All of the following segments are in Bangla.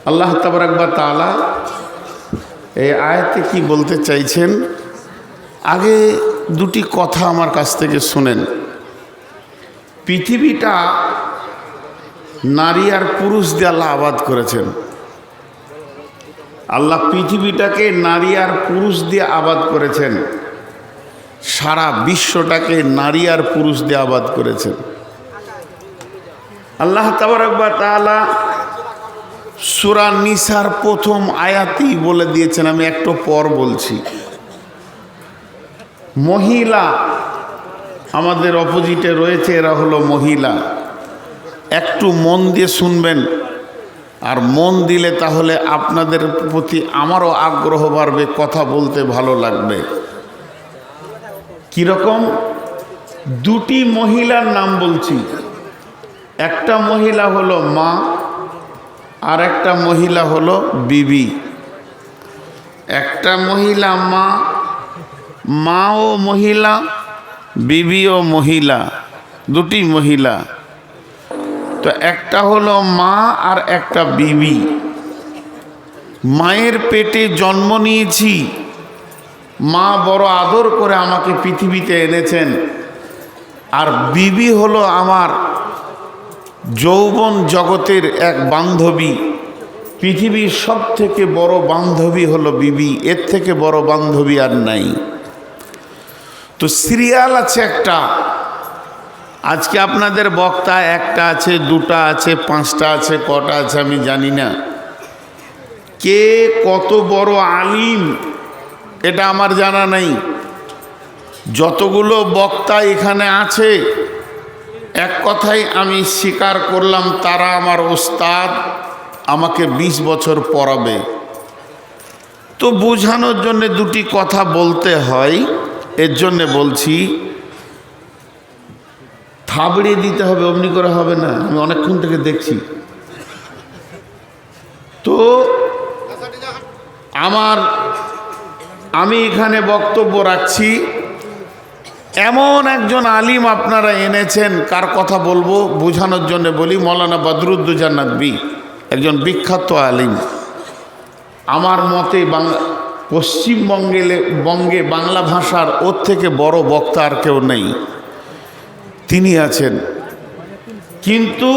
আল্লাহ তাবারাক ওয়া তাআলা এই আয়াতে কি বলতে চাইছেন, আগে দুটি কথা আমার কাছ থেকে শুনেন। পৃথিবীটা নারী আর পুরুষ দিয়ে আল্লাহ আবাদ করেছেন। আল্লাহ পৃথিবীটাকে নারী আর পুরুষ দিয়ে আবাদ করেছেন, সারা বিশ্বটাকে নারী আর পুরুষ দিয়ে আবাদ করেছেন। আল্লাহ তাবারাক ওয়া তাআলা সূরা নিসার প্রথম আয়াতেই বলে দিয়েছেন, আমি একটু পর বলছি। মহিলা আমাদের অপোজিটে রয়েছে, এরা হলো মহিলা। একটু মন দিয়ে শুনবেন, আর মন দিলে তাহলে আপনাদের প্রতি আমারও আগ্রহ বাড়বে, কথা বলতে ভালো লাগবে। কীরকম? দুটি মহিলার নাম বলছি। একটা মহিলা হলো মা, আর একটা মহিলা হলো বিবি। একটা মহিলা মা, মাও মহিলা, বিবিও মহিলা, দুটি মহিলা। তো একটা হলো মা আর একটা বিবি। মায়ের পেটে জন্ম নিয়েছি, মা বড় আদর করে আমাকে পৃথিবীতে এনেছেন। আর বিবি হলো আমার যৌবন জগতের এক বান্ধবী। পৃথিবীর সব থেকে বড় বান্ধবী হলো বিবি, এর থেকে বড় বান্ধবী আর নাই। তো সিরিয়াল আছে একটা, আজকে আপনাদের বক্তা একটা আছে, দুটা আছে, পাঁচটা আছে, কটা আছে আমি জানি না। কে কত বড় আলিম এটা আমার জানা নাই। যতগুলো বক্তা এখানে আছে, এক কথাই আমি স্বীকার করলাম, তারা আমার ওস্তাদ, আমাকে 20 বছর পড়াবে। তো বোঝানোর জন্য দুটি কথা বলতে হয়, এর জন্যে বলছি। থাবড়িয়ে দিতে হবে, অমনি করে হবে না, আমি অনেকক্ষণ থেকে দেখছি। তো আমি এখানে বক্তব্য রাখছি, এমন একজন আলিম আপনারা এনেছেন, কার কথা বলবো বোঝানোর জন্য বলি। মৌলানা বদরুদ্দোজা নদভী একজন বিখ্যাত আলিম। আমার মতে পশ্চিমবঙ্গে বাংলা ভাষার ওর থেকে বড় বক্তা আর কেউ নেই, তিনি আছেন। কিন্তু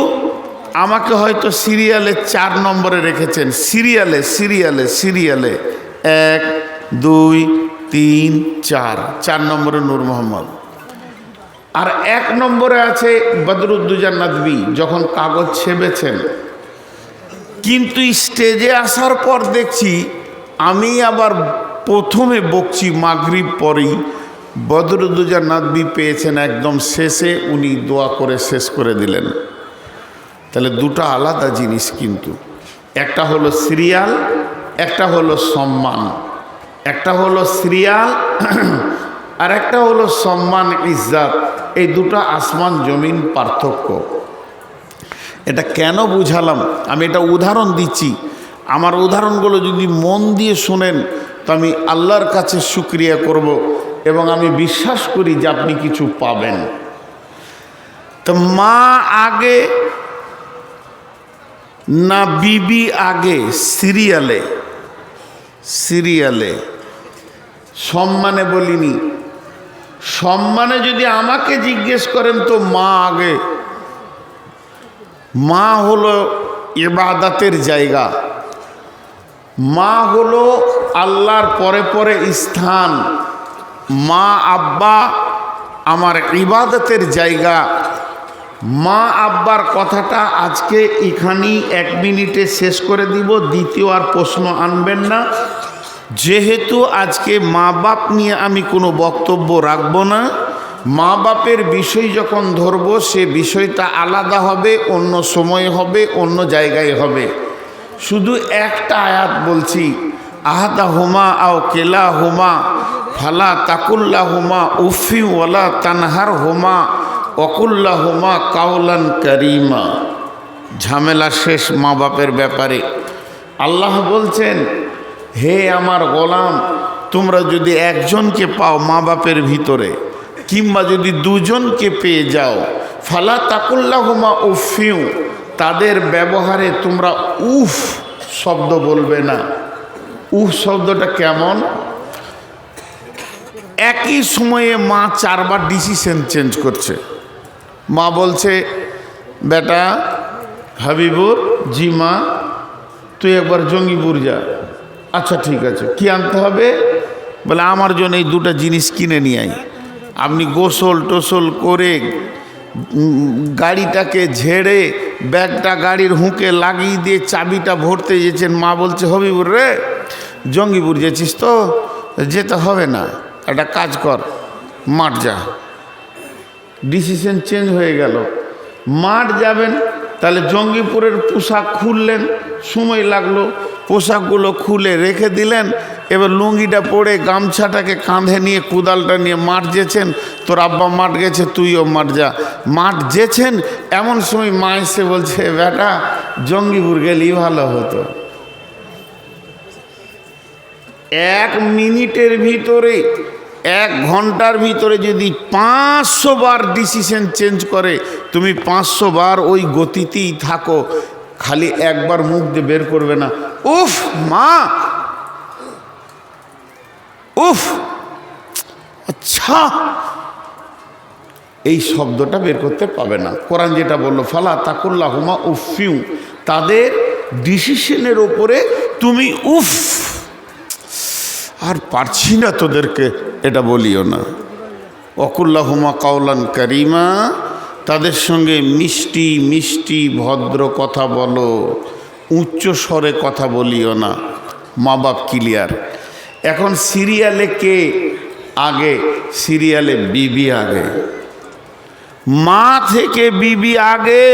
আমাকে হয়তো সিরিয়ালে 4 নম্বরে রেখেছেন। সিরিয়ালে 1, 2, 3, 4 নম্বরে নূর মোহাম্মদ, আর 1 নম্বরে আছে বদরুদ্দোজা নদভী, যখন কাগজ ছেপেছেন। কিন্তু স্টেজে আসার পর দেখছি, আমি আবার প্রথমে বকছি মাগরিব পরেই, বদরুদ্দোজা নদভী পেয়েছেন একদম শেষে, উনি দোয়া করে শেষ করে দিলেন। তাহলে দুটো আলাদা জিনিস, কিন্তু একটা হলো সিরিয়াল, একটা হলো সম্মান। একটা হলো সিরিয়াল আর একটা হলো সম্মান, ইজ্জত। এই দুটো আসমান জমিন পার্থক্য। এটা কেন বুঝালাম, আমি এটা উদাহরণ দিচ্ছি। আমার উদাহরণগুলো যদি মন দিয়ে শোনেন তো আমি আল্লাহর কাছে শুকরিয়া করব, এবং আমি বিশ্বাস করি যে আপনি কিছু পাবেন। তো মা আগে না বিবি আগে? সিরিয়ালে সম্মানে বলিনি। সম্মানে যদি আমাকে জিজ্ঞেস করেন তো মা আগে। মা হলো ইবাদতের জায়গা, মা হলো আল্লাহর পরে পরে স্থান। মা আব্বা আমার ইবাদতের জায়গা। মা আব্বার কথাটা আজকে এখানেই 1 মিনিটে শেষ করে দিব, দ্বিতীয় আর প্রশ্ন আনবেন না। যেহেতু আজকে মা বাপ নিয়ে আমি কোনো বক্তব্য রাখব না, মা বাপের বিষয় যখন ধরব সে বিষয়টা আলাদা হবে, অন্য সময় হবে, অন্য জায়গায় হবে। শুধু একটা আয়াত বলছি, আহাদাহুমা আও কেলাহুমা ফালা তাকুল্লাহুমা উফি ওয়ালা তানহারহুমা ওয়াকুল্লাহুমা কাওলান কারীমা। ঝামেলা শেষ মা বাপের ব্যাপারে। আল্লাহ বলছেন, হে আমার গোলাম, তোমরা যদি একজনকে পাও মা বাপের ভিতরে, কিংবা যদি দুজনকে পেয়ে যাও, ফালা তাকুল্লাহুমা উফিউ, তাদের ব্যবহারে তোমরা উফ শব্দ বলবে না। উফ শব্দটা কেমন? একই সময়ে মা 4 বার ডিসিশন চেঞ্জ করছে। মা বলছে, বেটা হাবিবুর, জি মা, তুই একবার জঙ্গিপুর যা। আচ্ছা ঠিক আছে, কি আনতে হবে? বলে আমার জন্য এই 2টা জিনিস কিনে নিয়ে আই। আপনি গোসল টোসল করে গাড়িটাকে ঝেড়ে ব্যাগটা গাড়ির হুঁকে লাগিয়ে দিয়ে চাবিটা ভরতে যেছেন। মা বলছে, হবিবুর রে, জঙ্গিপুর যেছিস তো, যেতে হবে না, একটা কাজ কর, মাঠ যা। ডিসিশন চেঞ্জ হয়ে গেল। মাঠ যাবেন, তাহলে জঙ্গিপুরের পোশাক খুললেন, সময় লাগলো, পোশাকগুলো খুলে রেখে দিলেন। এবার লুঙ্গিটা পরে গামছাটাকে কাঁধে নিয়ে কুদালটা নিয়ে মাঠ যেছেন। তোর আব্বা মাঠ গেছে, তুইও মাঠ যা। মাঠ যেছেন, এমন সময় মা এসে বলছে, বেটা জঙ্গিপুর গেলেই ভালো হতো। 1 মিনিটের ভিতরে, 1 ঘন্টার ভিতরে যদি 500 বার ডিসিশন চেঞ্জ করে, তুমি 500 বার ওই গতিতেই থাকো, খালি একবার মুখ দিয়ে বের করবে না, উফ মা, উফ, আচ্ছা, এই শব্দটা বের করতে পাবে না। কোরআন যেটা বললো, ফালা তাকুল্লাহুমা উফিউ, তাদের ডিসিশনের ওপরে তুমি উফ, আর পারছি না তোদেরকে, এটা বলিও না। ওয়াকুল্লাহুমা কাওলান কারিমা, তাদের সঙ্গে মিষ্টি মিষ্টি ভদ্র কথা বলো, উচ্চ স্বরে কথা বলিও না। মা বাপ ক্লিয়ার। এখন সিরিয়ালে কে আগে? সিরিয়ালে বিবি আগে, মা থেকে বিবি আগে।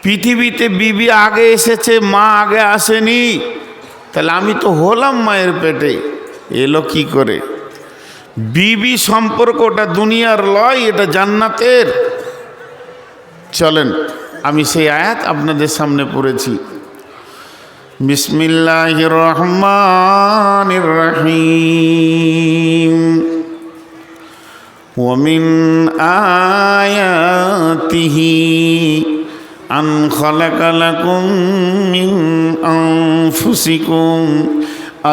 পৃথিবীতে বিবি আগে এসেছে, মা আগে আসেনি। তাহলে আমি তো হলাম মায়ের পেটে, এলো কি করে? বিবি সম্পর্কটা দুনিয়ার লয়, এটা জান্নাতের। চলেন আমি সেই আয়াত আপনাদের সামনে পড়েছি। বিসমিল্লাহির রহমানির রহিম। ওয়া মিন আয়াতিহি আন খালাকা লাকুম মিন আনফুসিকুম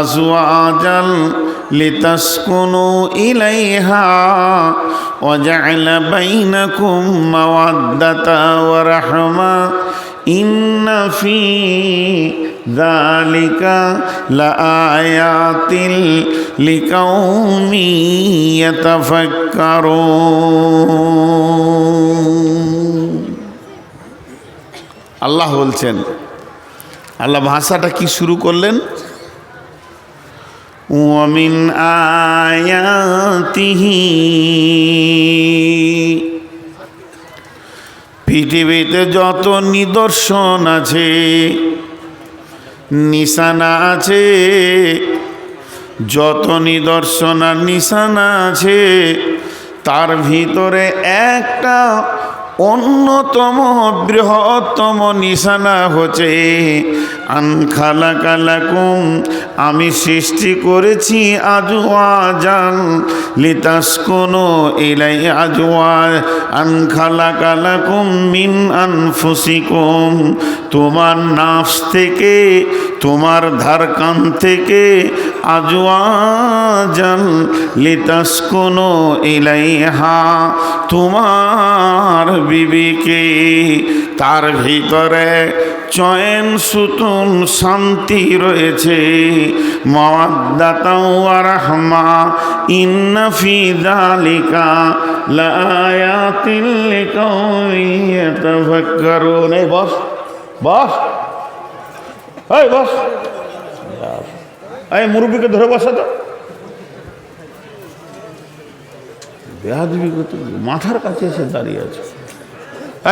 আজওয়াজান লিতাসকুনু ইলাইহা ওয়া জা'আলা বাইনাকুম মাওয়াদ্দাতা ওয়া রাহমা ইন্না ফি যালিকা লাআয়াতিল লিকাউমি ইয়াতাফাক্কারুন। আল্লাহ বলছেন, আল্লাহ ভাষাটা কি শুরু করলেন? ওয়া মিন আয়াতিহি, পৃথিবীতে যত নিদর্শন আছে, নিশানা আছে, যত নিদর্শন আর নিশানা আছে, তার ভিতরে একটা অন্যতম বৃহত্তম নিশানা হচ্ছে আন খালাকা লাকুম, আমি সৃষ্টি করেছি আজওয়াজান লিতাসকুনু ইলাইহি, আজওয়াজ আন খালাকা লাকুম মিন আনফুসিকুম, তোমার নাফস থেকে, তোমার ধারকান থেকে, আজওয়াজান লিতাসকুনু ইলাইহা, তোমার বিবিকে, তার ভিতরে চয়ন সুতুন শান্তি রয়েছে, মাওয়াদ্দাতা ওয়া রাহমা ইন্না ফি যালিকা লাআয়াতিন লিকাউমিন ইয়াতাফাক্কারুন। এই বস বস, এই বস, এই মুরব্বিকে ধরে বসা তো, বেয়াদবি করতে মাথার কাছে এসে দাঁড়িয়ে আছে।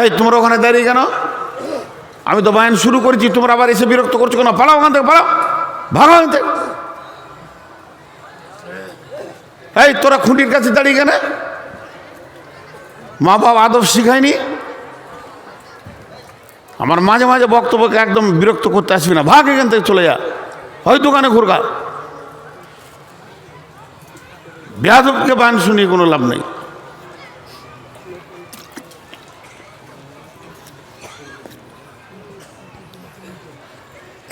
এই তোমরা ওখানে দাঁড়িয়ে কেন? আমি তো বায়ান শুরু করেছি, তোমরা আবার এসে বিরক্ত করছো কেন? পালাও ওখান থেকে, পালাও, ভাগো ওখান থেকে। এই তোরা খুঁটির কাছে দাঁড়িয়ে কেন? মা বাপ আদব শিখায়নি? আমার মাঝে মাঝে বক্তব্যকে একদম বিরক্ত করতে আসবি না, ভাগ এখান থেকে, চলে যা, হয় দোকানে ঘুরগা। বেয়াদবকে বায়ান শুনিয়ে কোনো লাভ নেই।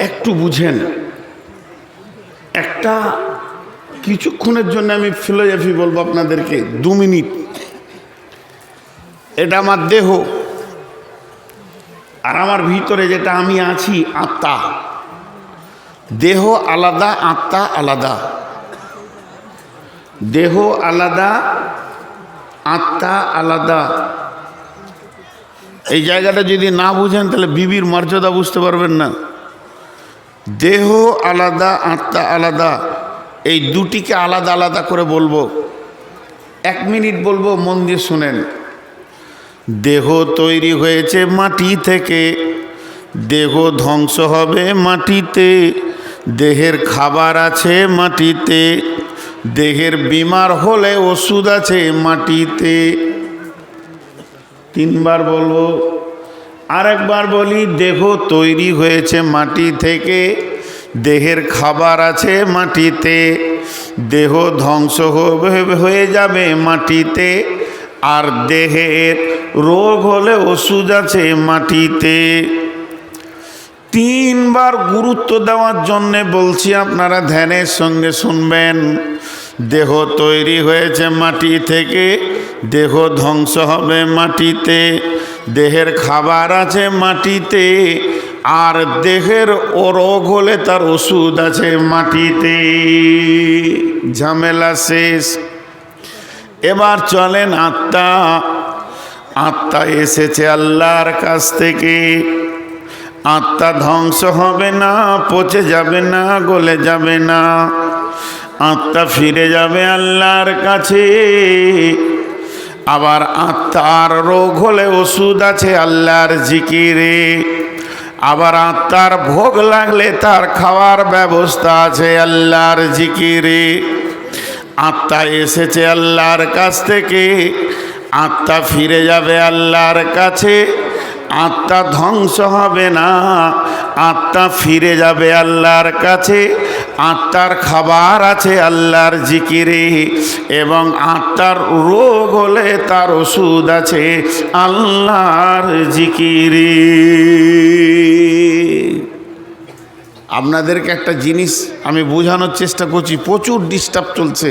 একটু বুঝেন। একটা কিছুক্ষণের জন্য আমি ফিলোসফি বলবো আপনাদেরকে, 2 মিনিট। এটা আমার দেহ, আর আমার ভিতরে যেটা আমি আছি আত্মা। দেহ আলাদা, আত্মা আলাদা। দেহ আলাদা, আত্মা আলাদা। এই জায়গাটা যদি না বুঝেন তাহলে বিবির মর্যাদা বুঝতে পারবেন না। দেহ আলাদা, আত্মা আলাদা, এই দুটিকে আলাদা আলাদা করে বলবো। 1 মিনিট বলবো, মন দিয়ে শুনেন। দেহ তৈরি হয়েছে মাটি থেকে, দেহ ধ্বংস হবে মাটিতে। দেহের খাবার আছে মাটিতে, দেহের বিমার হলে ওষুধ আছে মাটিতে। 3 বার বলবো। আরেকবার বলি, দেহ তৈরি হয়েছে মাটি থেকে, দেহের খাবার আছে মাটিতে। দেহ ধ্বংস হয়ে যাবে মাটিতে, আর দেহের রোগ হলে ওষুধ আছে মাটিতে। 3 বার গুরুত্ব দেওয়ার জন্যে বলছি, আপনারা ধ্যানের সঙ্গে শুনবেন। দেহ তৈরি হয়েছে মাটি থেকে, দেহ ধ্বংস হবে মাটিতে। দেহের খাবার আছে মাটিতে, আর দেহের রোগ হলে তার ওষুধ আছে মাটিতে। ঝামেলা শেষ। এবার চলেন আত্মা। আত্মা এসেছে আল্লাহর কাছ থেকে। আত্মা ধ্বংস হবে না, পচে যাবে না, গলে যাবে না। আত্মা ফিরে যাবে আল্লাহর কাছে। আবার আত্মার রোগ হলে ওষুধ আছে আল্লাহর জিকিরে। আবার আত্মার ভোগ লাগলে তার খাওয়ার ব্যবস্থা আছে আল্লাহর জিকিরে। আত্মা এসেছে আল্লাহর কাছ থেকে, আত্মা ফিরে যাবে আল্লাহর কাছে। আত্মা ধ্বংস হবে না, আত্মা ফিরে যাবে আল্লাহর কাছে। আত্মার খাবার আছে আল্লাহর জিকিরে, এবং আত্মার রোগ হলে তার ওষুধ আছে আল্লাহর জিকিরে। আপনাদেরকে একটা জিনিস আমি বোঝানোর চেষ্টা করছি, প্রচুর ডিস্টার্ব চলছে,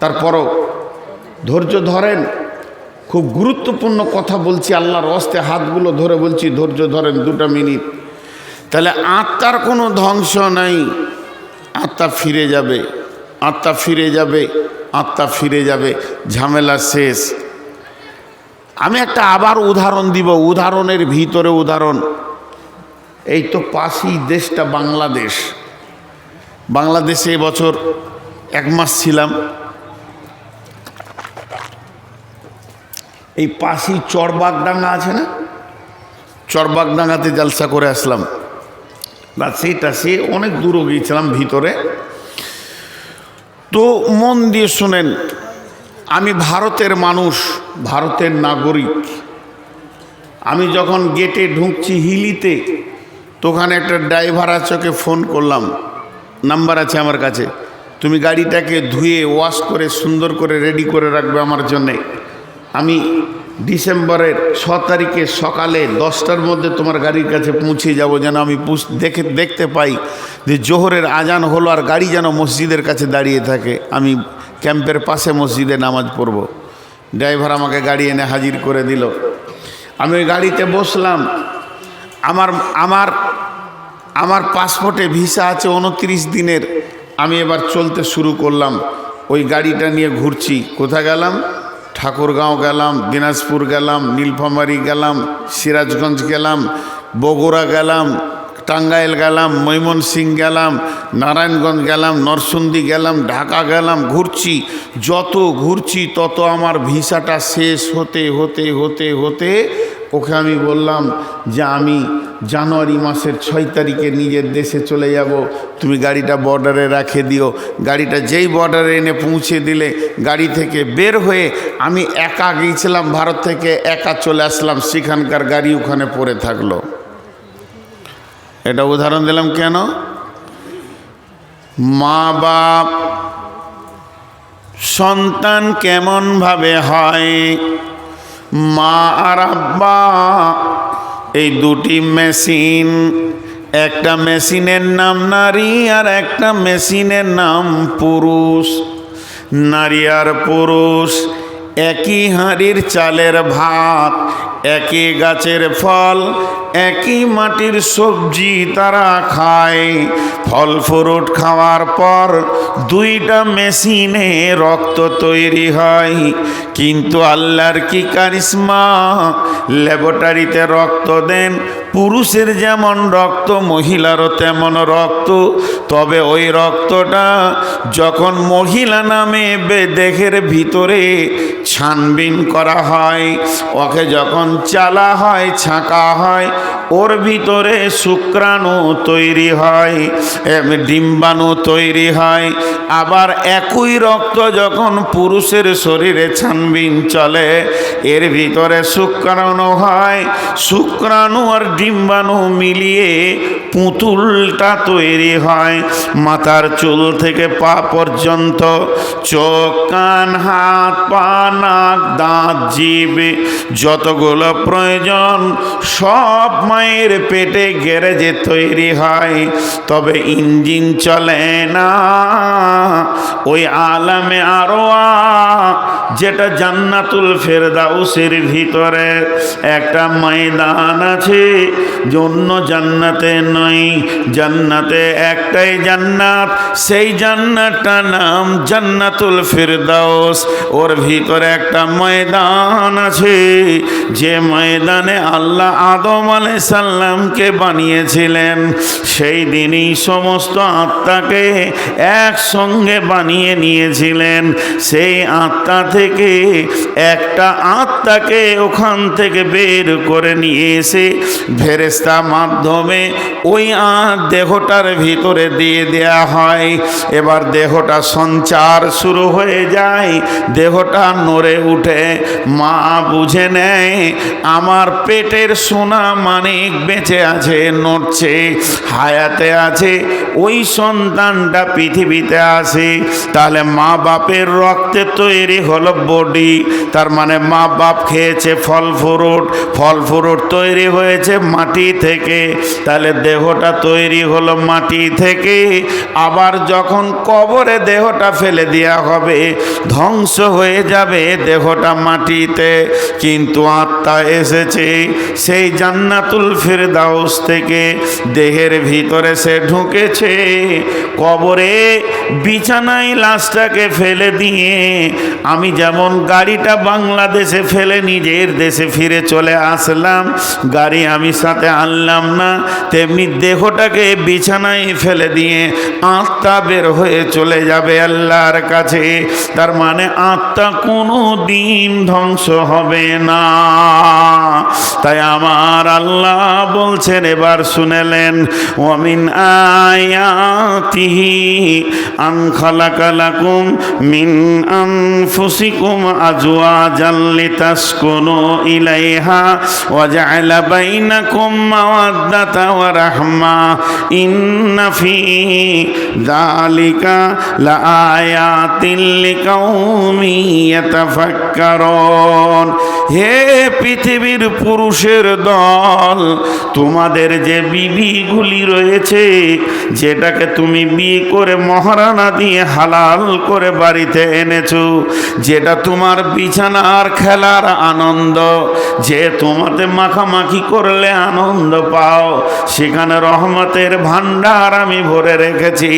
তারপরও ধৈর্য ধরেন। খুব গুরুত্বপূর্ণ কথা বলছি, আল্লাহর হস্তে হাতগুলো ধরে বলছি, ধৈর্য ধরেন 2 মিনিট। তাহলে আত্মার কোনো ধ্বংস নাই, আত্মা ফিরে যাবে, আত্মা ফিরে যাবে, আত্মা ফিরে যাবে। ঝামেলা শেষ। আমি একটা আবার উদাহরণ দিব, উদাহরণের ভিতরে উদাহরণ। এই তো পাশেই দেশটা বাংলাদেশ। বাংলাদেশে এবছর 1 মাস ছিলাম। এই পাশেই চরবাগডাঙ্গা আছে না, চরবাগডাঙ্গাতে জলসা করে আসলাম। সেইটা সে অনেক দূরও গিয়েছিলাম ভিতরে। তো মন দিয়ে শোনেন, আমি ভারতের মানুষ, ভারতের নাগরিক। আমি যখন গেটে ঢুকছি হিলিতে, তো ওখানে একটা ড্রাইভার আছে, ওকে ফোন করলাম, নাম্বার আছে আমার কাছে, তুমি গাড়িটাকে ধুয়ে ওয়াশ করে সুন্দর করে রেডি করে রাখবে আমার জন্যে। আমি ডিসেম্বরের 6 তারিখে সকালে 10টার মধ্যে তোমার গাড়ির কাছে পৌঁছে যাব, যেন আমি দেখতে পাই যে জোহরের আজান হলো আর গাড়ি যেন মসজিদের কাছে দাঁড়িয়ে থাকে। আমি ক্যাম্পের পাশে মসজিদে নামাজ পড়ব। ড্রাইভার আমাকে গাড়ি এনে হাজির করে দিল। আমি ওই গাড়িতে বসলাম। আমার পাসপোর্টে ভিসা আছে 29 দিনের। আমি এবার চলতে শুরু করলাম। ওই গাড়িটা নিয়ে ঘুরছি। কোথায় গেলাম? ঠাকুরগাঁও গেলাম, দিনাজপুর গেলাম, নীলফামারী গেলাম, সিরাজগঞ্জ গেলাম, বগুড়া গেলাম, টাঙ্গাইল গেলাম, ময়মনসিংহ গেলাম, নারায়ণগঞ্জ গেলাম, নরসিংদী গেলাম, ঢাকা গেলাম। ঘুরছি, যত ঘুরছি তত আমার ভিসাটা শেষ হতে হতে হতে হতে ওকে আমি বললাম যে আমি জানুয়ারি মাসের 6 তারিখে নিজের দেশে চলে যাব, তুমি গাড়িটা বর্ডারে রেখে দিও। গাড়িটা যেই বর্ডারে এনে পৌঁছে দিলে, গাড়ি থেকে বের হয়ে আমি একা গিয়েছিলাম ভারত থেকে, একা চলে আসলাম। সেখানকার গাড়ি ওখানে পড়ে থাকলো। এটা উদাহরণ দিলাম কেন? মা বাপ সন্তান কেমন ভাবে হয়, মা আর আব্বা এই দুটি মেশিন একটা মেশিনের নাম নারী আর একটা মেশিনের নাম পুরুষ। নারী আর পুরুষ একই হাঁড়ির চালের ভাত, একই গাছের ফল, একই মাটির সবজি তারা খায়। ফল ফ্রুট খাওয়ার পর দুইটা মেশিনে রক্ত তৈরি হয়, কিন্তু আল্লাহর কি কারিশমা, ল্যাবরেটরিতে রক্ত দেন, পুরুষের যেমন রক্ত মহিলারও তেমন রক্ত। তবে ওই রক্তটা যখন মহিলা নামে দেহের ভিতরে ছানবিন করা হয়, ওকে যখন চালা হয়, ছাঁকা হয়, ওর ভিতরে শুক্রাণু তৈরি হয়, ডিম্বাণু তৈরি হয়। আবার একই রক্ত যখন পুরুষের শরীরে ছানবিন চলে, এর ভিতরে শুক্রাণু হয়। শুক্রাণু আর ডিম্বাণু মিলিয়ে পুতুলটা তৈরি হয়। মাথার চুল থেকে পা পর্যন্ত, চোখ, কান, হাত, পা, নাক, দাঁত, জিভ, যতগুলো প্রয়োজন সব মায়ের পেটে গ্যারেজে তৈরি হয়। তবে ইঞ্জিন চলে না ওই আলামে আরওয়া, যেটা জান্নাতুল ফেরদাউসের ভিতরে একটা ময়দান আছে। অন্য জান্নাতে নয়, জান্নাতে একটাই জান্নাত, সেই জান্নাতটার নাম জান্নাতুল ফেরদাউস। ওর ভিতরে একটা ময়দান আছে, যে ময়দানে আল্লাহ আদম আলাইহিস সালামকে বানিয়েছিলেন। সেই দিনই সমস্ত আত্মাকে একসঙ্গে বানিয়ে নিয়েছিলেন। সেই আত্মা থেকে একটা আত্মাকে ওখান থেকে বের করে নিয়ে এসে ফেরেশতা মাধ্যমে ওই দেহটার ভিতরে দিয়ে দেয়া হয়। এবার দেহটা সঞ্চার শুরু হয়ে যায়, দেহটা নড়ে উঠে। মা বুঝে নেয় আমার পেটের সোনা মানিক বেঁচে আছে, নড়ছে, হায়াতে আছে, ওই সন্তানটা পৃথিবীতে আসে। তাহলে মা বাপের রক্তে তৈরি হলো বডি, তার মানে মা বাপ খেয়েছে ফল ফ্রুট, ফল ফ্রুট তৈরি হয়েছে মাটি থেকে, তাহলে দেহটা তৈরি হলো মাটি থেকে। আবার যখন কবরে দেহটা ফেলে দেওয়া হবে, ধ্বংস হয়ে যাবে দেহটা মাটিতে, কিন্তু আত্মা এসেছে সেই জান্নাতুল ফেরদাউস থেকে, দেহের ভিতরে সে ঢুকেছে। কবরে বিছানায় লাশটাকে ফেলে দিয়ে আমি যেমন গাড়িটা বাংলাদেশে ফেলে নিজের দেশে ফিরে চলে আসলাম, গাড়ি আমি সাথে আনলাম না, তেমনি দেহটাকে বিছানায় ফেলে দিয়ে আত্মা বের হয়ে চলে যাবে আল্লাহর কাছে। তার মানে আত্মা কোনো দিন ধ্বংস হবে না। তাই আমার আল্লাহ বলছেন, এবার শুনেলেন, ওয়ামিন আয়াতিহি আন খালাকা লাকুম মিন আনফুসিকুম আজওয়াজান লিতাসকুনু ইলাইহা ওয়া জাআলা বাইনাকুম মাওয়াদ্দাতা ওয়া রাহমা ইন্না ফি যালিকা লাআয়াতিন লিকাউমিন ইয়াতাফাক্কারুন। হে পৃথিবীর পুরুষের দল, তোমাদের যে বিবিগুলি রয়েছে, যেটাকে তুমি বিয়ে করে মহারানা দিয়ে হালাল করে বাড়িতে এনেছো, যেটা তোমার বিছানার খেলার আনন্দ, যে তোমাতে মাখামাখি করলে আনন্দ পাও, সেখানে রহমতের ভান্ডার আমি ভরে রেখেছি।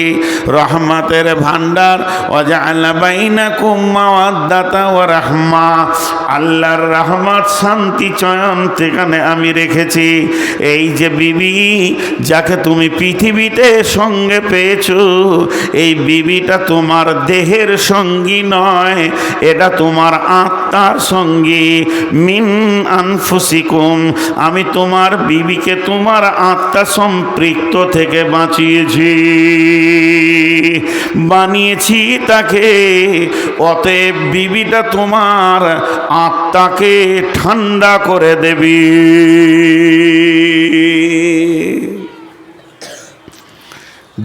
রহমতের ভান্ডার, ওয়াজআলা বাইনাকুম মাওয়াদ্দাতা ওয়া রাহমা, আল্লাহর রহমত শান্তি চয়ন সেখানে আমি রেখেছি। এই যে বিবি যাকে তুমি পৃথিবীতে সঙ্গে পেয়েছো, এই বিবিটা তোমার দেহের সঙ্গী নয়, এটা তোমার আত্মার সঙ্গী। মিন আনফুসিকুম, আমি তোমার বিবিকে তোমার আত্মা সম্পৃক্ত থেকে বানিয়েছি তাকে। অতএব বিবিটা তোমার আত্মাকে ঠান্ডা করে দেবে।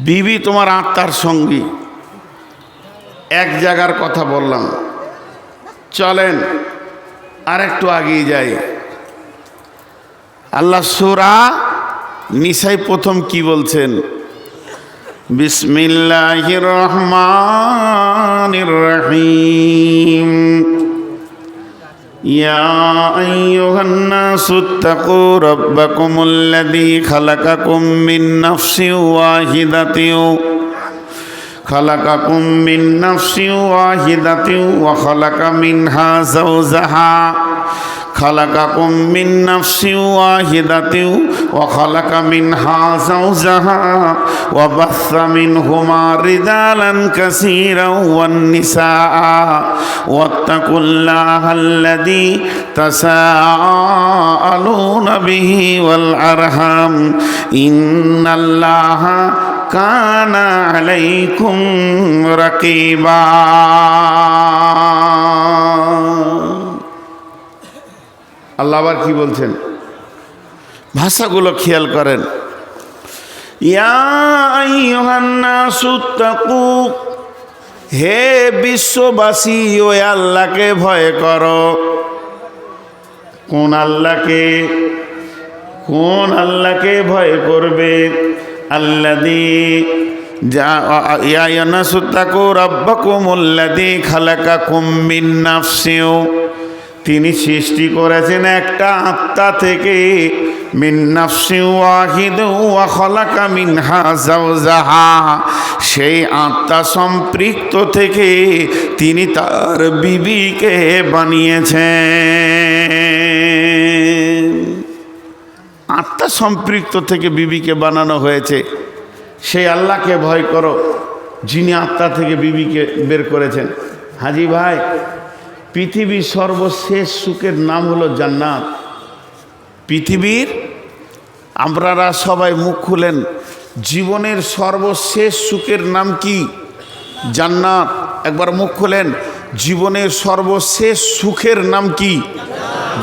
বিবি তোমার আত্মার সঙ্গী। এক জায়গার কথা বললাম, চলেন আর একটু আগিয়ে যাই। আল্লাহ সূরা নিসাই প্রথম কি বলছেন? বিসমিল্লাহির রহমানির রহিম। ইয়া আইয়ুহান নাসুত্তাকু রাব্বাকুমুল্লাযী খালাকাকুম মিন নাফসিন ওয়াহিদাতিন خلقكم من نفس واحدة وخلق منها زوجها خلقكم من نفس واحدة وخلق منها زوجها وبث منهما رجالا كثيرا والنساء واتقوا الله الذي تساءلون به والأرحام إن الله كان عليكم رقيبا। আল্লাহ আবার কি বলছেন? ভাষাগুলো খেয়াল করেন। ইয়া আইয়ুহান নাসুত্তাকু, হে বিশ্ববাসী ওই আল্লাহকে ভয় করো। কোন আল্লাহকে? কোন আল্লাহকে ভয় করবে? আল্লাযী ইয়া নাসুত্তাকু রাব্বাকুমুল্লাযী খালাকাকুম মিন নাফসিন, তিনি সৃষ্টি করেছেন একটা আত্মা থেকে। মিন নাফসিন ওয়াহিদাতিন ওয়া খালাকা মিনহা যাওজাহা, সেই আত্মা সম্পৃক্ত থেকে তিনি তার বিবিকে বানিয়েছেন। আত্মা সম্পৃক্ত থেকে বিবিকে বানানো হয়েছে। সেই আল্লাহকে ভয় করো যিনি আত্মা থেকে বিবিকে বের করেছেন। হাজি ভাই, পৃথিবীর সর্বশেষ সুখের নাম হলো জান্নাত। পৃথিবীর, আপনারা সবাই মুখ খুলেন, জীবনের সর্বশেষ সুখের নাম কি? জান্নাত। একবার মুখ খুলেন, জীবনের সর্বশেষ সুখের নাম কি?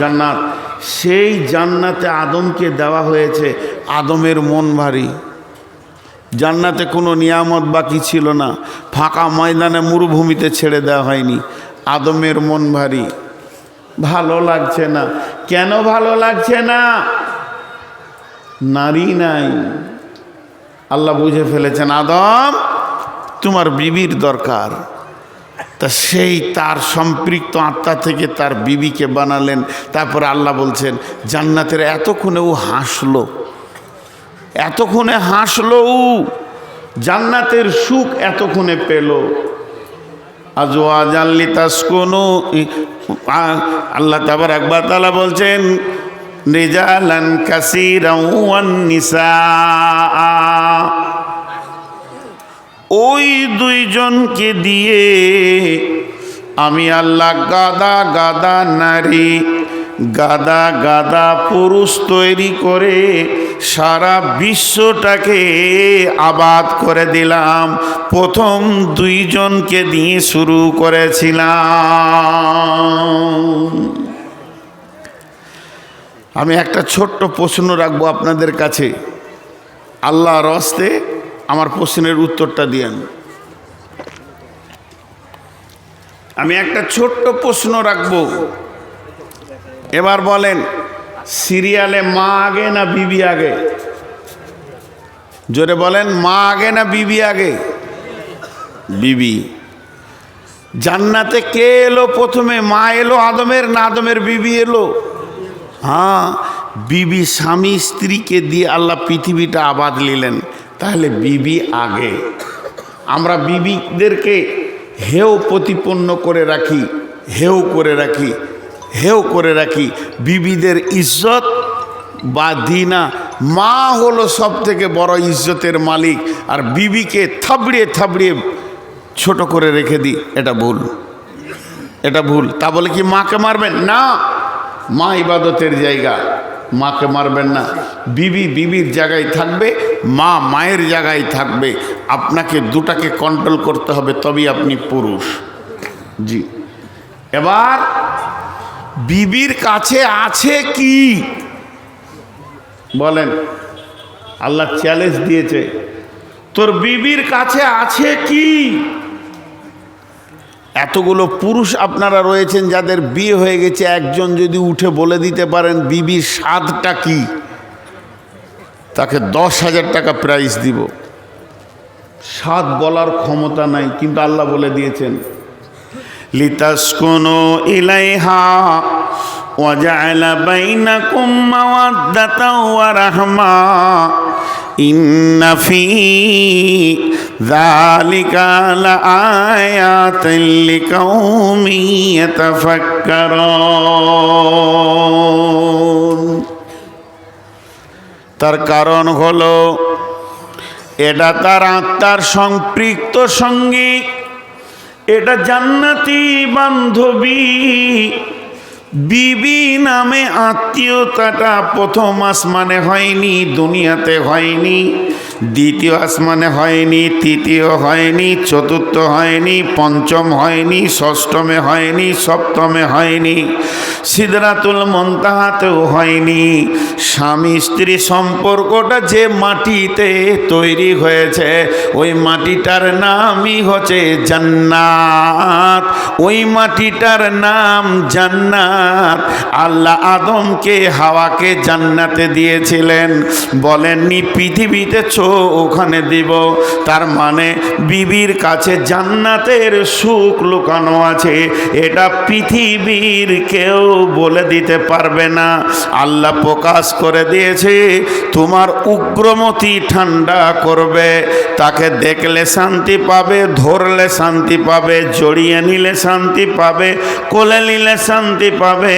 জান্নাত। সেই জান্নাতে আদমকে দেওয়া হয়েছে। আদমের মন ভারী। জান্নাতে কোনো নিয়ামত বাকি ছিল না, ফাঁকা ময়দানে মরুভূমিতে ছেড়ে দেওয়া হয়নি। আদমের মন ভারী, ভালো লাগছে না। কেন ভালো লাগছে না? নারী নাই। আল্লাহ বুঝে ফেলেছেন আদম তোমার বিবির দরকার। তা সেই তার সম্পৃক্ত আত্মা থেকে তার বিবিকে বানালেন। তারপরে আল্লাহ বলছেন জান্নাতের এতক্ষণে ও হাসলো, এতক্ষণে হাসলো, জান্নাতের সুখ এতক্ষণে পেল। আজওয়াজান লিতাসকুনু, আল্লাহ তাবারাক ওয়া তাআলা বলছেন রিজালান কাসীরান ওয়ান নিসা, ওই দুইজনকে দিয়ে আমি আল্লাহ গাদা গাদা নারী, গাদা গাদা পুরুষ তৈরি করে সারা বিশ্বটাকে আবাদ করে দিলাম। প্রথম দুইজনকে দিয়ে শুরু করেছিলাম। আমি একটা ছোট্ট প্রশ্ন রাখবো আপনাদের কাছে, আল্লাহর হস্তে আমার প্রশ্নের উত্তরটা দিয়েন। আমি একটা ছোট্ট প্রশ্ন রাখবো, এবার বলেন সিরিয়ালে মা আগে না বিবি আগে? জোরে বলেন, মা আগে না বিবি আগে? বিবি। জান্নাতে কে এলো প্রথমে? মা এলো আদমের না আদমের বিবি এলো? হ্যাঁ, বিবি স্বামী স্ত্রীকে দিয়ে আল্লাহ পৃথিবীটা আবাদ নিলেন, তাহলে বিবি আগে। আমরা বিবিদেরকে হেও প্রতিপন্ন করে রাখি, হেও করে রাখি, হেও করে রাখি। বিবিদের ইজ্জত বা দিনা। মা হলো সব থেকে বড় ইজ্জতের মালিক, আর বিবিকে থাবড়িয়ে থাবড়িয়ে ছোট করে রেখে দিই, এটা ভুল, এটা ভুল। তা বলে কি মাকে মারবেন না? মা ইবাদতের জায়গা, মাকে মারবেন না। বিবি বিবির জায়গায় থাকবে, মা মায়ের জায়গায় থাকবে। আপনাকে দুটাকে কন্ট্রোল করতে হবে, তবেই আপনি পুরুষ। জি, এবার বিবির কাছে আছে কি বলেন? আল্লাহ চ্যালেঞ্জ দিয়েছে, তোর বিবির কাছে আছে কি? এতগুলো পুরুষ আপনারা রয়েছেন যাদের বিয়ে হয়ে গেছে, একজন যদি উঠে বলে দিতে পারেন বিবির স্বাদটা কি? তাকে 10,000 টাকা প্রাইজ দিব। 7 বলার ক্ষমতা নাই, কিন্তু আল্লাহ বলে দিয়েছেন লিতাসকুনু ইলাইহা ওয়া জাআলা বাইনাকুম মাওয়াদ্দাতাও ওয়া রাহমা ইন্না ফী যালিকা লাআয়াতিন লিকাউমিন ইয়াতাফাক্কারুন। তার কারণ হলো এটা তার আত্মার সম্পৃক্ত সঙ্গী, এটা জান্নাতি বান্ধবী। বিবি নামে আত্মীয়তাটা প্রথম আসমানে হয়নি, দুনিয়াতে হয়নি, দ্বিতীয় আসমানে হয়নি, তৃতীয় হয়নি, চতুর্থ হয়নি, পঞ্চম হয়নি, ষষ্ঠমে হয়নি, সপ্তমে হয়নি, সিদরাতুল মুনতাহাতেও হয়নি। স্বামী স্ত্রী সম্পর্কটা যে মাটিতে তৈরি হয়েছে ওই মাটিটার নামই হচ্ছে জান্নাত। ওই মাটিটার নাম জান্নাত। আল্লাহ আদমকে হাওয়াকে জান্নাতে দিয়েছিলেন, বলেননি পৃথিবীতে ওখানে দিব। তার মানে বিবির কাছে জান্নাতের সুখ লুকানো আছে, এটা পৃথিবীর কেউ বলে দিতে পারবে না। আল্লাহ প্রকাশ করে দিয়েছে তোমার উগ্রমতি ঠান্ডা করবে, তাকে দেখলে শান্তি পাবে, ধরলে শান্তি পাবে, জড়িয়ে নিলে শান্তি পাবে, কোলে নিলে শান্তি পাবে।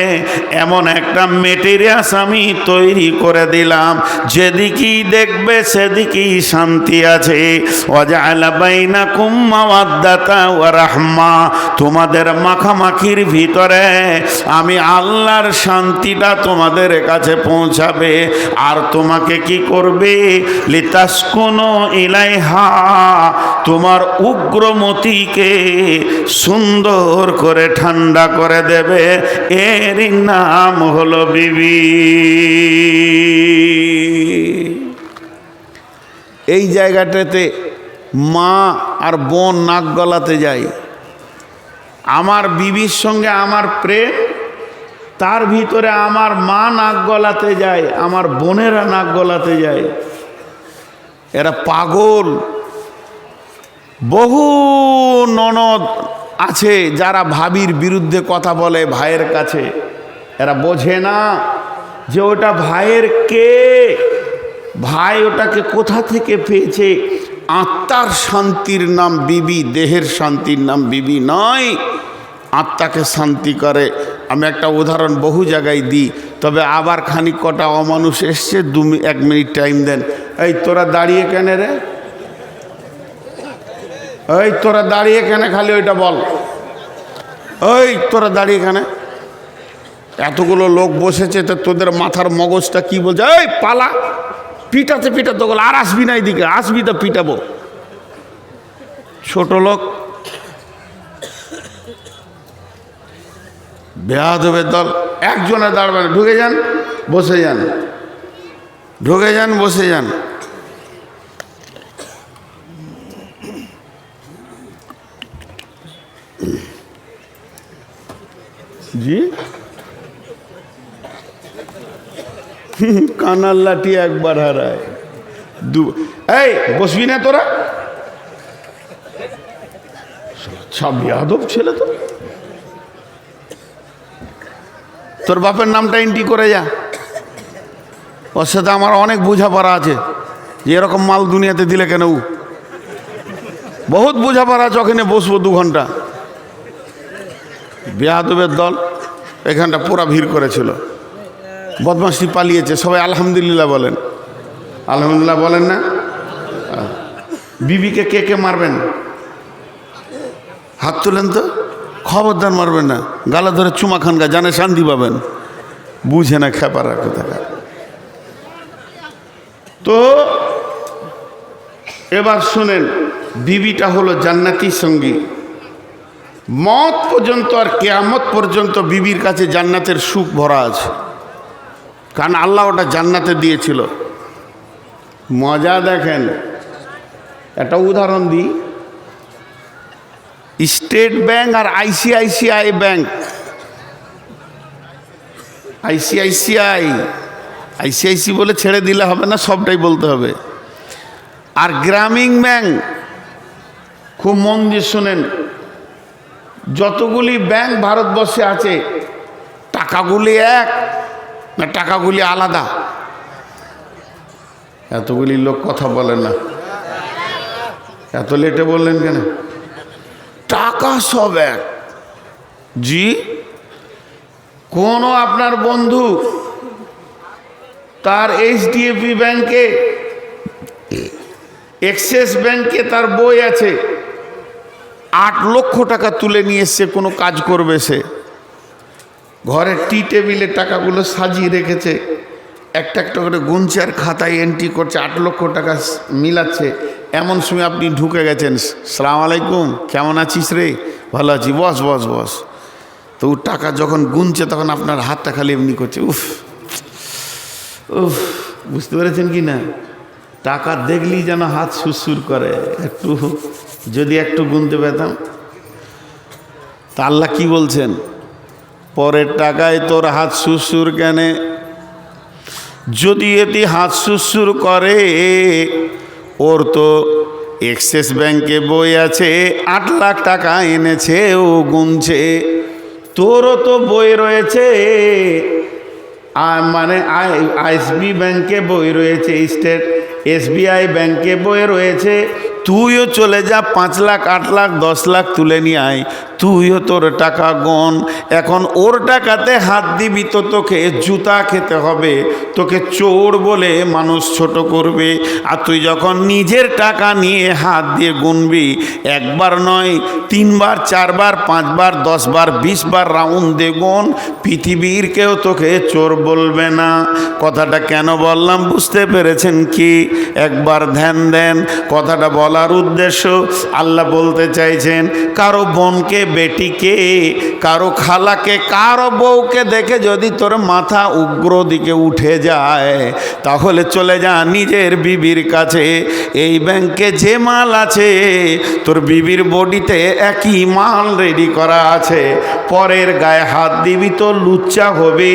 এমন একটা মেটেরিয়ালস আমি তৈরি করে দিলাম, যেদিকেই দেখবে সেদিকেই শান্তি আছে। ওয়াজআলা বাইনাকুম মাওয়াদ্দাতা ওয়া রাহমা, তোমাদের মাখামাখির ভিতরে আমি আল্লাহর শান্তিটা তোমাদের কাছে পৌঁছাবে। আর তোমাকে কি করবে? লিতাসকুনু ইলাইহা, তোমার উগ্রমতিকে সুন্দর করে ঠান্ডা করে দেবে। এর নাম হলো বিবি। এই জায়গাটাতে মা আর বোন নাক গলাতে যায়। আমার বিবির সঙ্গে আমার প্রেম, তার ভিতরে আমার মা নাক গলাতে যায়, আমার বোনেরা নাক গলাতে যায়। এরা পাগল। বহু ননদ আছে যারা ভাবির বিরুদ্ধে কথা বলে ভাইয়ের কাছে। এরা বোঝে না যে ওটা ভাইয়ের কে, ভাই ওটাকে কোথা থেকে পেয়েছে। আত্মার শান্তির নাম বিবি, দেহের শান্তির নাম বিবি নয়। আত্মাকে শান্তি করে। আমি একটা উদাহরণ বহু জায়গায় দিই, তবে আবার খানিক কটা অমানুষ এসছে, 1 মিনিট টাইম দেন। এই তোরা দাঁড়িয়ে কেন রে? এই তোরা দাঁড়িয়ে কেন? খালি ওইটা বল। এই তোরা দাঁড়িয়ে কেন? এতগুলো লোক বসেছে, তো তোদের মাথার মগজটা কি বলছে? এই পালা, পিটাতে পিটাতে গেল, আর আসবি না এদিকে, আসবি তো পিটাবো। ছোট লোক, বেয়াদবের দল। একজনে দাঁড়াবেন, ঢুকে যান, বসে যান, ঢুকে যান, বসে যান। জি, কানার লাঠি একবার হারায়, এই বসবি না তোরা? সব বেয়াদব ছেলে তো। তোর বাপের নামটা এন্ট্রি করে যা, ওর সাথে আমার অনেক বোঝাপড়া আছে যে এরকম মাল দুনিয়াতে দিলে কেন। বহুত বোঝাপড়া আছে, ওখানে বসবো 2 ঘন্টা। বেয়াদবের দল এখানটা পুরা ভিড় করেছিল। বদমাশি পালিয়েছে, সবাই আলহামদুলিল্লাহ বলেন। আলহামদুলিল্লাহ বলেন না? বিবিকে কে কে মারবেন? হাত তুলেন তো। খবরদার মারবেন না, গালা ধরে চুমা খানগা, জানে শান্তি পাবেন। বুঝে না খেপারা কোথাকার। তো এবার শুনেন, বিবিটা হলো জান্নাতি সঙ্গী। মত পর্যন্ত আর কিয়ামত পর্যন্ত বিবির কাছে জান্নাতের সুখ ভরা আছে, কারণ আল্লাহ ওটা জান্নাতে দিয়েছিল। মজা দেখেন, একটা উদাহরণ দিই। স্টেট ব্যাংক আর আইসিআইসিআই ব্যাংক, আইসিআইসিআই আইসিআইসি বলে ছেড়ে দিলে হবে না, সবটাই বলতে হবে। আর গ্রামীণ ব্যাংক, খুব মন দিয়ে শোনেন, যতগুলি ব্যাংক ভারতবর্ষে আছে টাকাগুলি এক না টাকাগুলি আলাদা? এতগুলি লোক কথা বলে না, এত লেটে বললেন কেন? টাকা সব এক। জি, কোনো আপনার বন্ধু তার এইচডিএফসি ব্যাংকে, এক্সিস ব্যাংকে তার বই আছে, 8 লক্ষ টাকা তুলে নিয়ে এসছে, কোনো কাজ করবে সে, ঘরের টি টেবিলে টাকাগুলো সাজিয়ে রেখেছে, একটা একটা করে গুনছে আর খাতায় এন্ট্রি করছে, 8 লক্ষ টাকা মিলাচ্ছে। এমন সময় আপনি ঢুকে গেছেন, সালাম আলাইকুম, কেমন আছিস রে? ভালো আছি, বস বস বস। তো ও টাকা যখন গুনছে তখন আপনার হাতটা খালি এমনি করছে, উফ উফ। বুঝতে পেরেছেন কি না? টাকা দেখলেই যেন হাত সুরসুর করে, একটু যদি একটু গুনতে পেতাম। তা আল্লাহ কি বলছেন? পরের টাকায় তোর হাত সুরসুর কেন? যদি এটি হাত সুরসুর করে, ওর তো এক্সিস ব্যাংকে বই আছে, 8 লাখ টাকা এনেছে, ও গুনছে। তোরও তো বই রয়েছে, মানে আইএসবি ব্যাংকে বই রয়েছে, স্টেট এসবিআই ব্যাংকে বই রয়েছে। তুইও চলে যা, 5 লাখ 8 লাখ 10 লাখ তুলে নিয়ে আয়, তুইও তোর টাকা গন। এখন ওর টাকাতে হাত দিবি তো তোকে জুতা খেতে হবে, তোকে চোর বলে মানুষ ছোট করবে। আর তুই যখন নিজের টাকা নিয়ে হাত দিয়ে গুনবি, একবার নয় 3 বার 4 বার 5 বার 10 বার 20 বার রাউন্ড দিয়ে গুন, পৃথিবীর কেউ তোকে চোর বলবে না। কথাটা কেন বললাম বুঝতে পেরেছেন কি? একবার ধ্যান দেন। কথাটা বলার উদ্দেশ্য, আল্লাহ বলতে চাইছেন, কারো বোনকে, বেটিকে, কারো খালাকে, কারো বউকে দেখে যদি তোর মাথা উগ্র দিকে উঠে যায়, তাহলে চলে যা নিজের বিবির কাছে। এই ব্যাংকে যে মাল আছে, তোর বিবির বডিতে একই মাল রেডি করা আছে। পরের গায়ে হাত দিবি তো লুচ্চা হবে,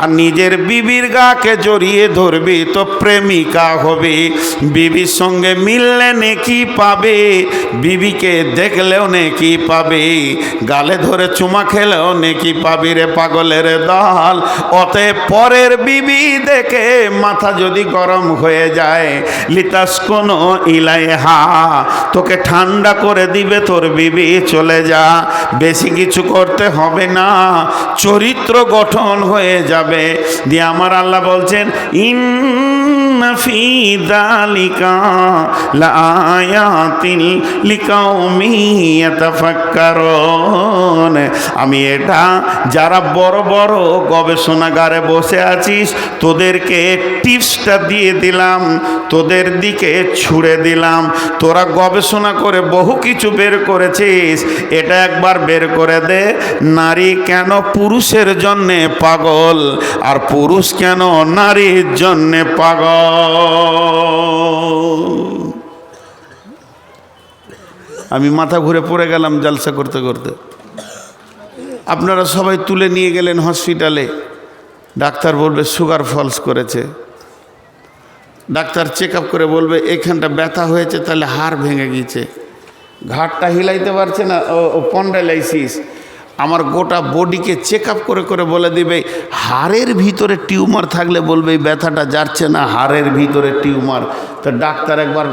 আর নিজের বিবির গাকে জড়িয়ে ধরবি তো প্রেমিকা হবে। বিবির সঙ্গে মিললে নেকি পাবে, বিবিকে দেখলেও নেকি পাবে, গালে ধরে চুমা খেলেও নেকি পাবি রে পাগলের দল। অতএব পরের বিবি দেখে মাথা যদি গরম হয়ে যায়, লিতাস কোনো ইলাইহা, তোকে ঠান্ডা করে দিবে তোর বিবি, চলে যা। বেশি কিছু করতে হবে না, চরিত্র গঠন হয়ে যাবে। দিয়ে আমার আল্লাহ বলছেন, ইন্না ফি যালিকা লাআয়াতিন লিকাউমিন ইয়াতাফাক্কারুন। আমি এটা যারা বড় বড় গবেষণাগারে বসে আছিস, তোদেরকে টিপসটা দিয়ে দিলাম, তোদের দিকে ছুড়ে দিলাম। তোরা গবেষণা করে বহু কিছু বের করেছিস, এটা একবার বের করে দে, নারী কেন পুরুষের জন্যে পাগল, আর পুরুষ কেন নারীর জন্যে পাগল। আমি মাথা ঘুরে পড়ে গেলাম জালসা করতে করতে। আপনারা সবাই তুলে নিয়ে গেলেন হসপিটালে, ডাক্তার বলবে সুগার ফলস করেছে। ডাক্তার চেক আপ করে বলবে এখানটা ব্যথা হয়েছে, তাহলে হাড় ভেঙে গিয়েছে, ঘাটটা হিলাইতে পারছে না, ও স্পন্ডাইলাইসিস। আমার গোটা বডিকে চেক আপ করে করে বলে দিবে। হাড়ের ভিতরে টিউমার থাকলে বলবে এই ব্যথাটা যাচ্ছে না, হাড়ের ভিতরে টিউমার। তো ডাক্তার একবার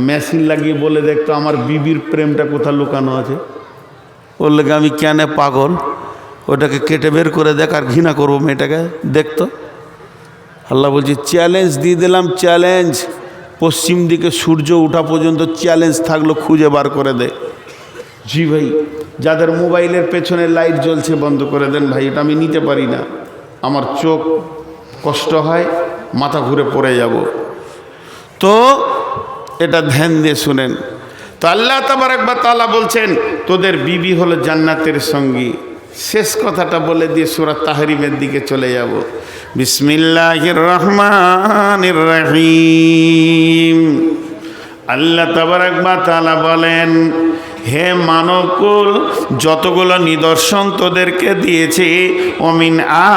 মেশিন লাগিয়ে বলে দেখতো আমার বিবির প্রেমটা কোথায় লুকানো আছে। বললে আমি কেন পাগল, ওটাকে কেটে বের করে দেখ, আর ঘৃণা করবো মেয়েটাকে দেখতো। আল্লাহ বলছি চ্যালেঞ্জ দিয়ে দিলাম, চ্যালেঞ্জ। পশ্চিম দিকে সূর্য ওঠা পর্যন্ত চ্যালেঞ্জ থাকলো, খুঁজে বার করে দে। জি ভাই, যাদের মোবাইলের পেছনে লাইট জ্বলছে বন্ধ করে দেন ভাই, এটা আমি নিতে পারি না, আমার চোখ কষ্ট হয়, মাথা ঘুরে পড়ে যাব। তো এটা ধ্যান দিয়ে শুনেন। তো আল্লাহ তাবারক ওয়া তাআলা বলছেন তোদের বিবি হলো জান্নাতের সঙ্গী। শেষ কথাটা বলে দিয়ে সূরা তাহরিমের দিকে চলে যাব। বিসমিল্লাহির রহমানির রহিম। আল্লাহ তাবারক ওয়া তাআলা বলেন, হে মানবকুল, যতগুলো নিদর্শন তোদেরকে দিয়েছি, ওমিন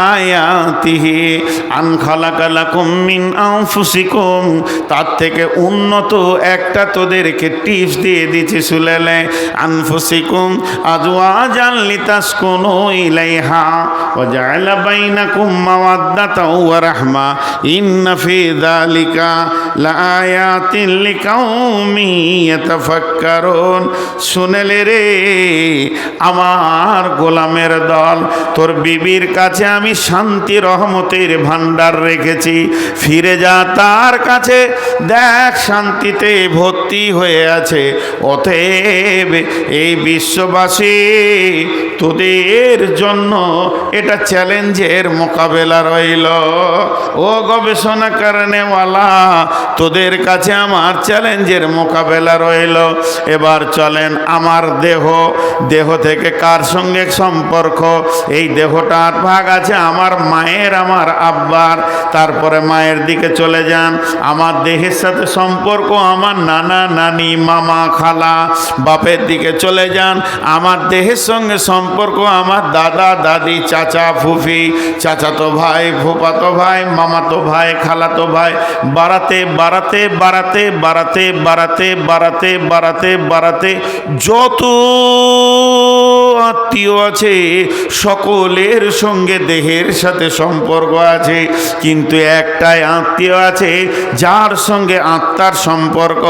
আয়াতিহি আন খালাকা লাকুম মিন আনফুসিকুম, তার থেকে উন্নত একটা তোদেরকে টিপস দিয়ে দিয়েছি সুলেলে। আনফুসিকুম আজওয়াজান লিতাসকুনু ইলাইহা ওয়া জাআলা বাইনাকুম মাওয়াদ্দাতাও ওয়া রাহমা ইন্না ফি যালিকা লাআয়াতিন লিকাউমিন ইয়াতাফাক্কারুন। শুনেলে রে আমার গোলামের দল, তোর বিবির কাছে আমি শান্তি রহমতের ভান্ডার রেখেছি, ফিরে যা তার কাছে, দেখ শান্তিতে ভর্তি হয়ে আছে। অতএব এই বিশ্ববাসী তোদের জন্য এটা চ্যালেঞ্জের মোকাবেলা রইল। ও গবেষণা কারণেওয়ালা, তোদের কাছে আমার চ্যালেঞ্জের মোকাবেলা রইল। এবার চলেন, আমার দেহ থেকে কার সঙ্গে সম্পর্ক? এই দেহটা 8 ভাগ আছে, আমার মায়ের, আমার আব্বার। তারপরে মায়ের দিকে চলে যান, আমার দেহের সাথে সম্পর্ক আমার নানা নানি মামা খালা। বাপের দিকে চলে যান, আমার দেহের সঙ্গে সম্পর্ক আমার দাদা দাদি চাচা ফুফি, চাচাতো ভাই ফুফাতো ভাই মামাতো ভাই খালাতো ভাই। বাড়াতে বাড়াতে বাড়াতে বাড়াতে বাড়াতে বাড়াতে বাড়াতে বাড়াতে যত আত্মীয় আছে সকলের সঙ্গে দেহের সাথে সম্পর্ক আছে, কিন্তু একটাই আত্মীয় আছে যার সঙ্গে আত্মার সম্পর্ক,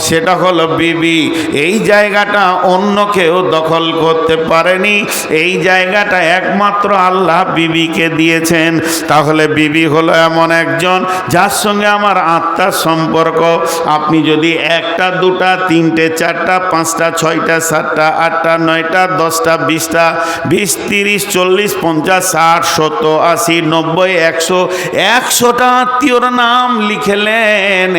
সেটা হলো বিবি। এই জায়গাটা অন্য কেউ দখল করতে পারেনি, এই জায়গাটা একমাত্র আল্লাহ বিবিকে দিয়েছেন। তাহলে বিবি হলো এমন একজন যার সঙ্গে আমার আত্মার সম্পর্ক। আপনি যদি 1টা 2টা 3টে 4টা 5টা 6টা 7টা 8টা 9টা 10টা 20টা 20 30 40 50 60 70 80 90 100 100টা আত্মীয়র নাম লিখলেন,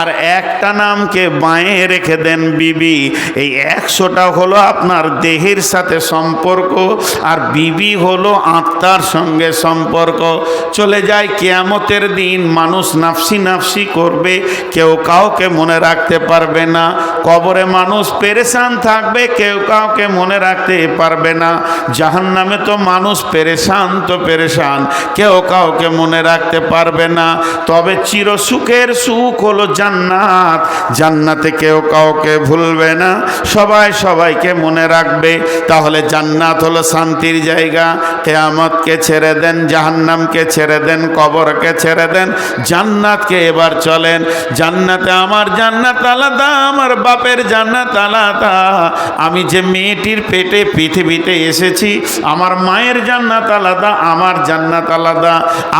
আর একটা নামকে বাঁয়ে রেখে দেন বিবি। এই 100টা হলো আপনার দেহের সাথে সম্পর্ক, আর বিবি হলো আত্মার সঙ্গে সম্পর্ক। চলে যায় কিয়ামতের দিন, মানুষ নাফসি নাফসি করবে, কেউ কাউকে মনে রাখতে পারবে না। কবরে মানুষ পেরেশান থাকবে, কেউ কাউকে মনে রাখতে পারবে না। জাহান্নামে তো মানুষ পেরেশান তো পেরেশান, কেউ কাউকে মনে রাখতে পারবে না। তবে চিরসুখের সুখ হলো জান্নাত, জান্নাতে কেউ কাউকে ভুলবে না, সবাই সবাইকে মনে রাখবে। তাহলে জান্নাত হলো শান্তির জায়গা। কিয়ামতকে ছেড়ে দেন, জাহান্নামকে ছেড়ে দেন, কবরকে ছেড়ে দেন, জান্নাতকে এবার চলেন। জান্নাতে আমার জান্নাত আলাদা, আমার বাপের জান্নাত আলাদা। আমি যে মেয়েটির পেটে পৃথিবীতে এসেছি, আমার মায়ের জান্নাত আলাদা, আমার জান্নাত আলাদা।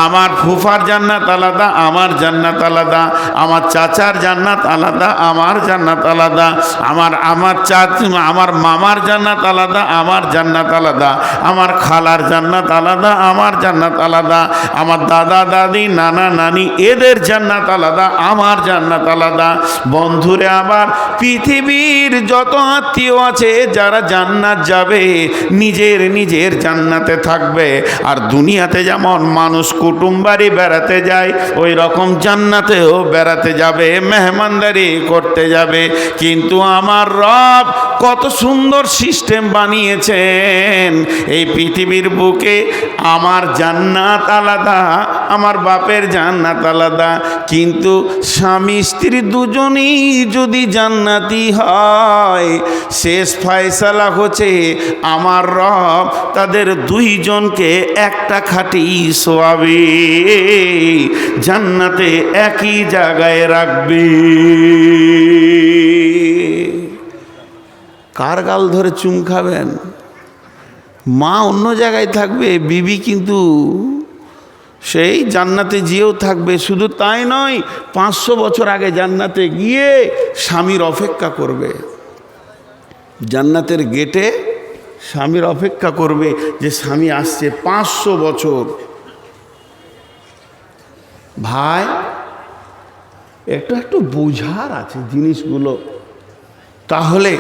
আমার ফুফার জান্নাত আলাদা, আমার জান্নাত আলাদা। আমার চাচার জান্নাত আলাদা, আমার জান্নাত আলাদা। আমার মামার জান্নাত আলাদা, আমার জান্নাত আলাদা। আমার খালার জান্নাত আলাদা, আমার জান্নাত আলাদা। আমার দাদা দাদি নানা নানি এদের জান্নাত আলাদা, আমার জান্নাত আলাদা। বন্ধুরে আমার, পৃথিবীর যত আত্মীয় আছে যারা জান্নাত যাবে, নিজের নিজের জান্নাতে থাকবে। আর দুনিয়াতে যেমন মানুষ কুটুম বাড়ি বেড়াতে যায়, ওই রকম জান্নাতেও বেড়াতে যাবে, মেহমানদারি করতে যাবে। কিন্তু আমার রব কত সুন্দর সিস্টেম বানিয়েছেন। এই পৃথিবীর বুকে আমার জান্নাত আলাদা, আমার বাপের জান্নাত আলাদা, কিন্তু স্বামী স্ত্রী দুজনেই যদি জান্নাতি হয়, শেষ ফয়সালা হচ্ছে আমার রব তাদের দুইজনকে একটা খাটি শোয়াবে, জান্নাতে একই জায়গায় রাখবে। কার গাল ধরে চুম খাবেন? মা অন্য জায়গায় থাকবে, বিবি কিন্তু সেই জান্নাতে গিয়েও থাকবে। শুধু তাই নয়, 500 বছর আগে জান্নাতে গিয়ে স্বামীর অপেক্ষা করবে, জান্নাতের গেটে স্বামীর অপেক্ষা করবে যে স্বামী আসছে। 500 বছর। ভাই, একটু বোঝার আছে জিনিসগুলো। তাহলে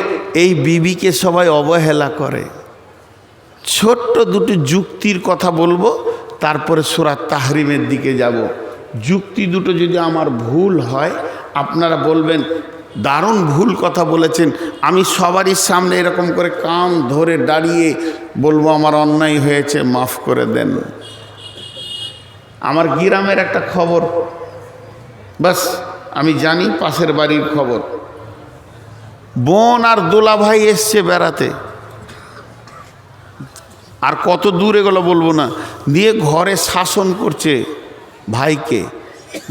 এই বিবিকে সবাই অবহেলা করে। ছোট্ট দুটি যুক্তির কথা বলবো, তারপরে সূরা তাহরিমের দিকে যাব। যুক্তি দুটো যদি আমার ভুল হয় আপনারা বলবেন দারুণ ভুল কথা বলেছেন। আমি সবারই সামনে এরকম করে কান ধরে দাঁড়িয়ে বলবো আমার অন্যায় হয়েছে, মাফ করে দেন। আমার গ্রামের একটা খবর, বাস আমি জানি পাশের বাড়ির খবর। বোন আর দোলা ভাই এসছে বেড়াতে, আর কত দূরে গেলো বলবো না, দিয়ে ঘরে শাসন করছে ভাইকে।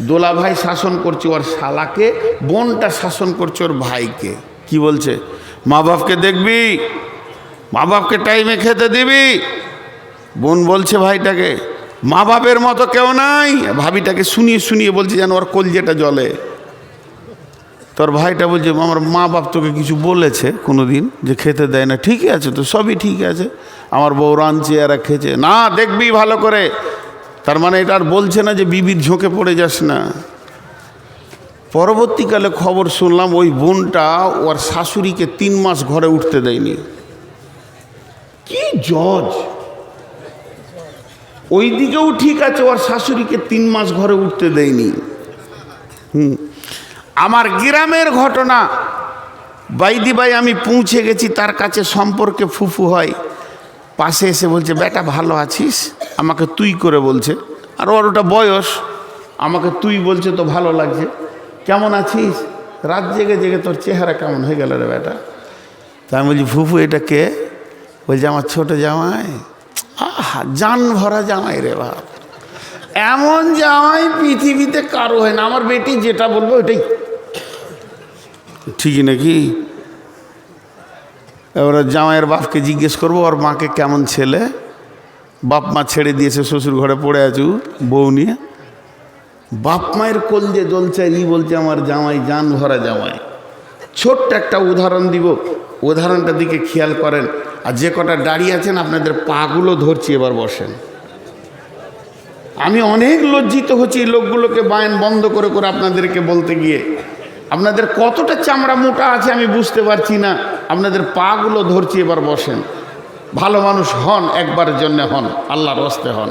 দোলা ভাই শাসন করছে ওর শালাকে, বোনটা শাসন করছে ওর ভাইকে। কি বলছে? মা বাপকে দেখবি, মা বাপকে টাইমে খেতে দিবি। বোন বলছে ভাইটাকে, মা বাপের মতো কেউ নাই। ভাবিটাকে শুনিয়ে শুনিয়ে বলছে যেন ওর কলজেটা জ্বলে। তোর ভাইটা বলছে আমার মা বাপ তোকে কিছু বলেছে কোনো দিন যে খেতে দেয় না? ঠিকই আছে তো, সবই ঠিক আছে, আমার বউ রাঁধছে এরা খেয়েছে না, দেখবি ভালো করে। তার মানে এটা আর বলছে না যে বিবির ঝোঁকে পড়ে যাস না। পরবর্তীকালে খবর শুনলাম ওই বোনটা ওর শাশুড়িকে 3 মাস ঘরে উঠতে দেয়নি। কি জজ! ওই দিকেও ঠিক আছে, ওর শাশুড়িকে 3 মাস ঘরে উঠতে দেয়নি। আমার গ্রামের ঘটনা, বাইদি ভাই আমি পৌঁছে গেছি তার কাছে, সম্পর্কে ফুফু হয়, পাশে এসে বলছে বেটা ভালো আছিস? আমাকে তুই করে বলছে, আর ওর ওটা বয়স, আমাকে তুই বলছে তো ভালো লাগছে। কেমন আছিস? রাত জেগে জেগে তোর চেহারা কেমন হয়ে গেল রে বেটা। তা আমি বলছি ফুফু এটা কে? বলছে আমার ছোট জামাই। আহা, জান ভরা জামাই রে বাপ, এমন জামাই পৃথিবীতে কারো হয় না। আমার বেটি যেটা বলবো এটাই ঠিকই নাকি? এবারে জামাইয়ের বাপকে জিজ্ঞেস করবো ওর মাকে কেমন ছেলে। বাপ মা ছেড়ে দিয়েছে, শ্বশুর ঘরে পড়ে আছু বউ নিয়ে। বাপ মায়ের কোল যে জ্বলছে, ই বলছে আমার জামাই জান ভরা জামাই। ছোট্ট একটা উদাহরণ দিব, উদাহরণটার দিকে খেয়াল করেন। আর যে কটা দাঁড়িয়ে আছেন আপনাদের পাগুলো ধরছি, এবার বসেন। আমি অনেক লজ্জিত হচ্ছি এই লোকগুলোকে বায়ান বন্ধ করে করে আপনাদেরকে বলতে গিয়ে। আপনাদের কতটা চামড়া মোটা আছে আমি বুঝতে পারছি না। আপনাদের পাগুলো ধরছি, এবার বসেন। ভালো মানুষ হন, একবারের জন্য হন, আল্লাহর হস্তে হন।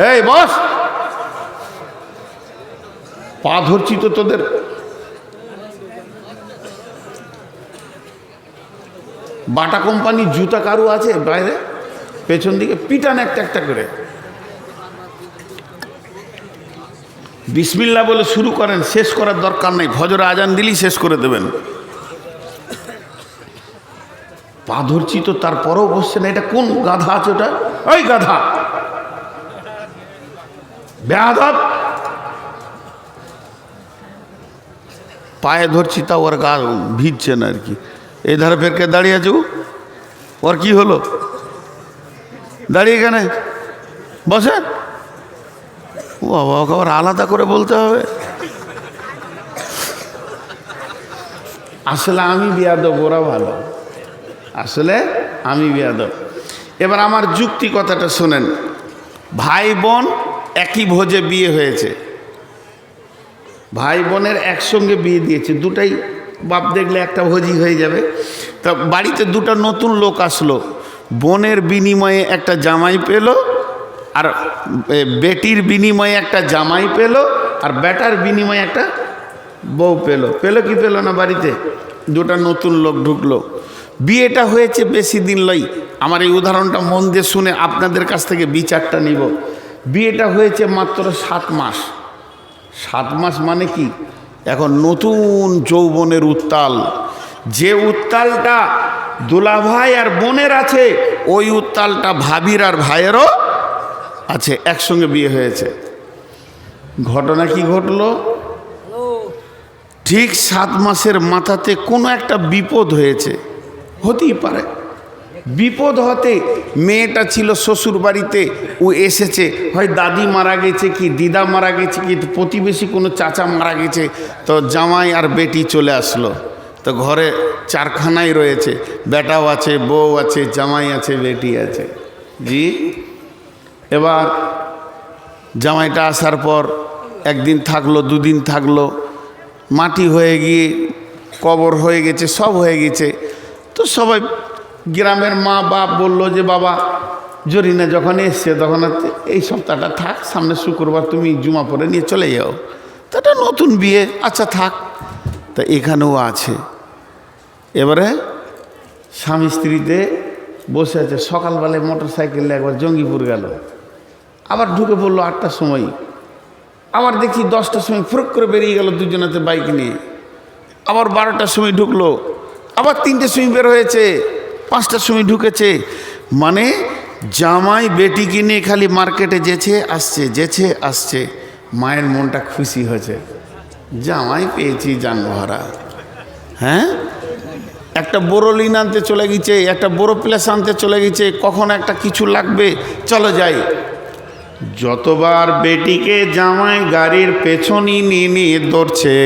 এই বস, পা ধরছি তো তোদের। বাটা কোম্পানির জুতা কারু আছে বাইরে পেছন দিকে, পিটান একটা একটা করে। বিসমিল্লাহ বলে শুরু করেন, শেষ করার দরকার নেই, ফজরে আজান দিলেই শেষ করে দেবেন। পা ধরছি তো তারপরেও বসছে না। এটা কোন গাধা আছে ওটা? ওই গাধা বেয়াদব, পায়ে ধরছি তা ওর গা ভিজছে না আর কি। এই ধারে ফেরকে দাঁড়িয়ে আছো, ওর কি হলো? দাঁড়িয়ে এখানে বসেন। ও বাবা, ওকে আবার আলাদা করে বলতে হবে। আসলে আমি বেয়াদব, ওরা ভালো। আসলে আমি বেয়াদব। এবার আমার যুক্তি কথাটা শোনেন। ভাই বোন একই ভোজে বিয়ে হয়েছে, ভাই বোনের একসঙ্গে বিয়ে দিয়েছে, দুটাই বাপ দেখলে একটা ভোজি হয়ে যাবে। তা বাড়িতে দুটো নতুন লোক আসলো, বোনের বিনিময়ে একটা জামাই পেল, আর বেটির বিনিময়ে একটা জামাই পেল, আর বেটার বিনিময়ে একটা বউ পেল। পেল কি পেল না? বাড়িতে দুটা নতুন লোক ঢুকলো। বিয়েটা হয়েছে বেশি দিন লই। আমার এই উদাহরণটা মন দিয়ে শুনে আপনাদের কাছ থেকে বিচারটা নিব। বিয়েটা হয়েছে মাত্র 7 মাস। 7 মাস মানে কি? এখন নতুন যৌবনের উত্তাল, যে উত্তালটা দুলাভাই আর বোনের আছে, ওই উত্তালটা ভাবির আর ভাইয়েরও আছে। একসঙ্গে বিয়ে হয়েছে। ঘটনা কি ঘটলো? ঠিক 7 মাসের মাথাতে কোনো একটা বিপদ হয়েছে, হতেই পারে। বিপদ হতে মেয়েটা ছিল শ্বশুর বাড়িতে, ও এসেছে, হয় দাদি মারা গেছে কি দিদা মারা গেছে কি প্রতিবেশী কোনো চাচা মারা গেছে, তো জামাই আর বেটি চলে আসলো। তো ঘরে 4খানাই রয়েছে, বেটাও আছে, বউ আছে, জামাই আছে, বেটি আছে। জি, এবার জামাইটা আসার পর একদিন থাকলো, 2 দিন থাকলো, মাটি হয়ে গিয়ে কবর হয়ে গেছে, সব হয়ে গেছে। তো সবাই গ্রামের মা বাপ বলল যে বাবা জরিনা যখন এসছে তখন এই সপ্তাহটা থাক, সামনে শুক্রবার তুমি জুমা পরে নিয়ে চলে যাও। তো এটা নতুন বিয়ে, আচ্ছা থাক। তো তা এখানেও আছে। এবারে স্বামী স্ত্রীতে বসে আছে, সকালবেলায় মোটর সাইকেলে একবার জঙ্গিপুর গেল, আবার ঢুকে পড়লো 8টার সময়, আবার দেখি 10টার সময় ফ্রক করে বেরিয়ে গেল দুজনাতে বাইক নিয়ে, আবার 12টার সময় ঢুকলো, আবার 3টের সময় বের হয়েছে, 5টার সময় ঢুকেছে। মানে জামাই বেটিকে নিয়ে খালি মার্কেটে যেছে আসছে। মায়ের মনটা খুশি হয়েছে, জামাই পেয়েছি জানভরা। হ্যাঁ, একটা বড়ো লিন আনতে চলে গেছে, একটা বড়ো প্লেস আনতে চলে গেছে, কখন একটা কিছু লাগবে, চলো যাই। যতবার বেটিকে জামাই গাড়ির পেছনই নিয়ে দৌড়ছে,